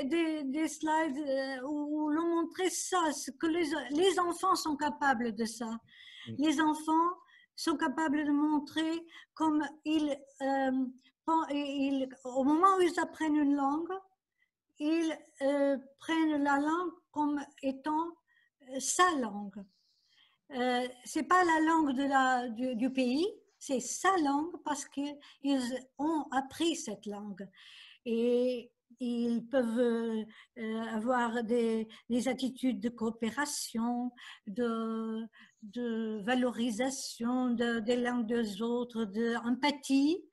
des slides où l'on montrait ça, ce que les enfants sont capables de ça. Les enfants sont capables de montrer comme au moment où ils apprennent une langue, ils prennent la langue comme étant sa langue. C'est pas la langue du pays, c'est sa langue parce qu'ils ont appris cette langue. Et ils peuvent avoir des attitudes de coopération, de valorisation des langues des autres, d'empathie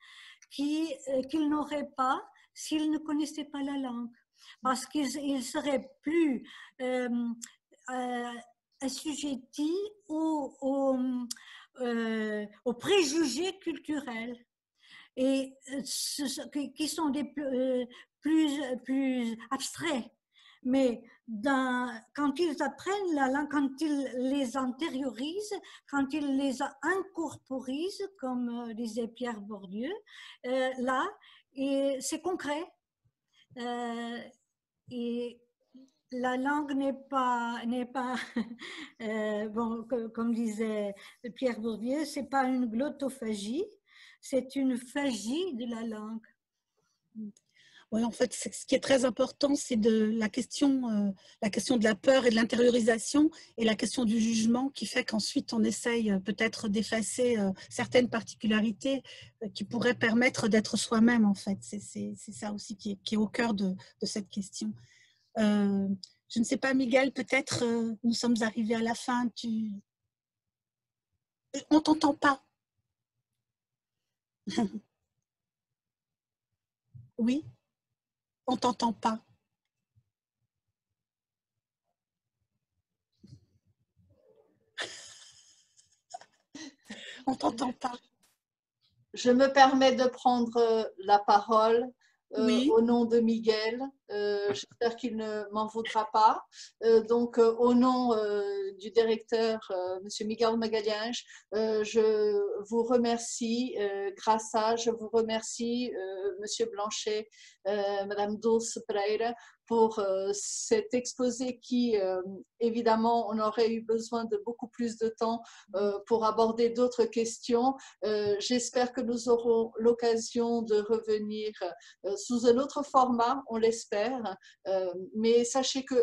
qu'ils n'auraient pas s'ils ne connaissaient pas la langue. Parce qu'ils seraient plus assujettis aux préjugés culturels et qui sont des plus abstraits. Mais quand ils apprennent la langue, quand ils les intériorisent, quand ils les incorporisent, comme disait Pierre Bourdieu, là, c'est concret. Et la langue n'est pas bon, comme disait Pierre Bourdieu, c'est pas une glottophagie, c'est une phagie de la langue. Oui, en fait, ce qui est très important, c'est la question de la peur et de l'intériorisation et la question du jugement qui fait qu'ensuite on essaye peut-être d'effacer certaines particularités qui pourraient permettre d'être soi-même, en fait. C'est ça aussi qui est au cœur de cette question. Je ne sais pas, Miguel, peut-être nous sommes arrivés à la fin. On t'entend pas. Oui, on t'entend pas. On t'entend pas. Je me permets de prendre la parole Oui. au nom de Miguel. J'espère qu'il ne m'en voudra pas. Donc, au nom du directeur, Monsieur Miguel Magalhães, je vous remercie, Graça, je vous remercie, Monsieur Blanchet, Madame Dulce Pereira, pour cet exposé qui, évidemment, on aurait eu besoin de beaucoup plus de temps pour aborder d'autres questions. J'espère que nous aurons l'occasion de revenir sous un autre format, on l'espère, mais sachez que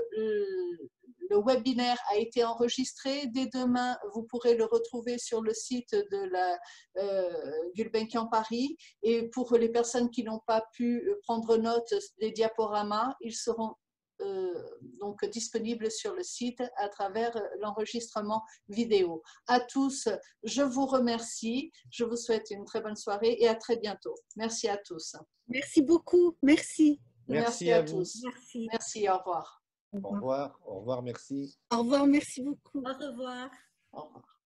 le webinaire a été enregistré. Dès demain, vous pourrez le retrouver sur le site de la Gulbenkian Paris. Et pour les personnes qui n'ont pas pu prendre note des diaporamas, ils seront donc disponibles sur le site à travers l'enregistrement vidéo. À tous, je vous remercie. Je vous souhaite une très bonne soirée et à très bientôt. Merci à tous. Merci beaucoup. Merci. Merci à tous. Merci. Merci, au revoir. Au revoir. Au revoir, merci. Au revoir, merci beaucoup. Au revoir. Au revoir.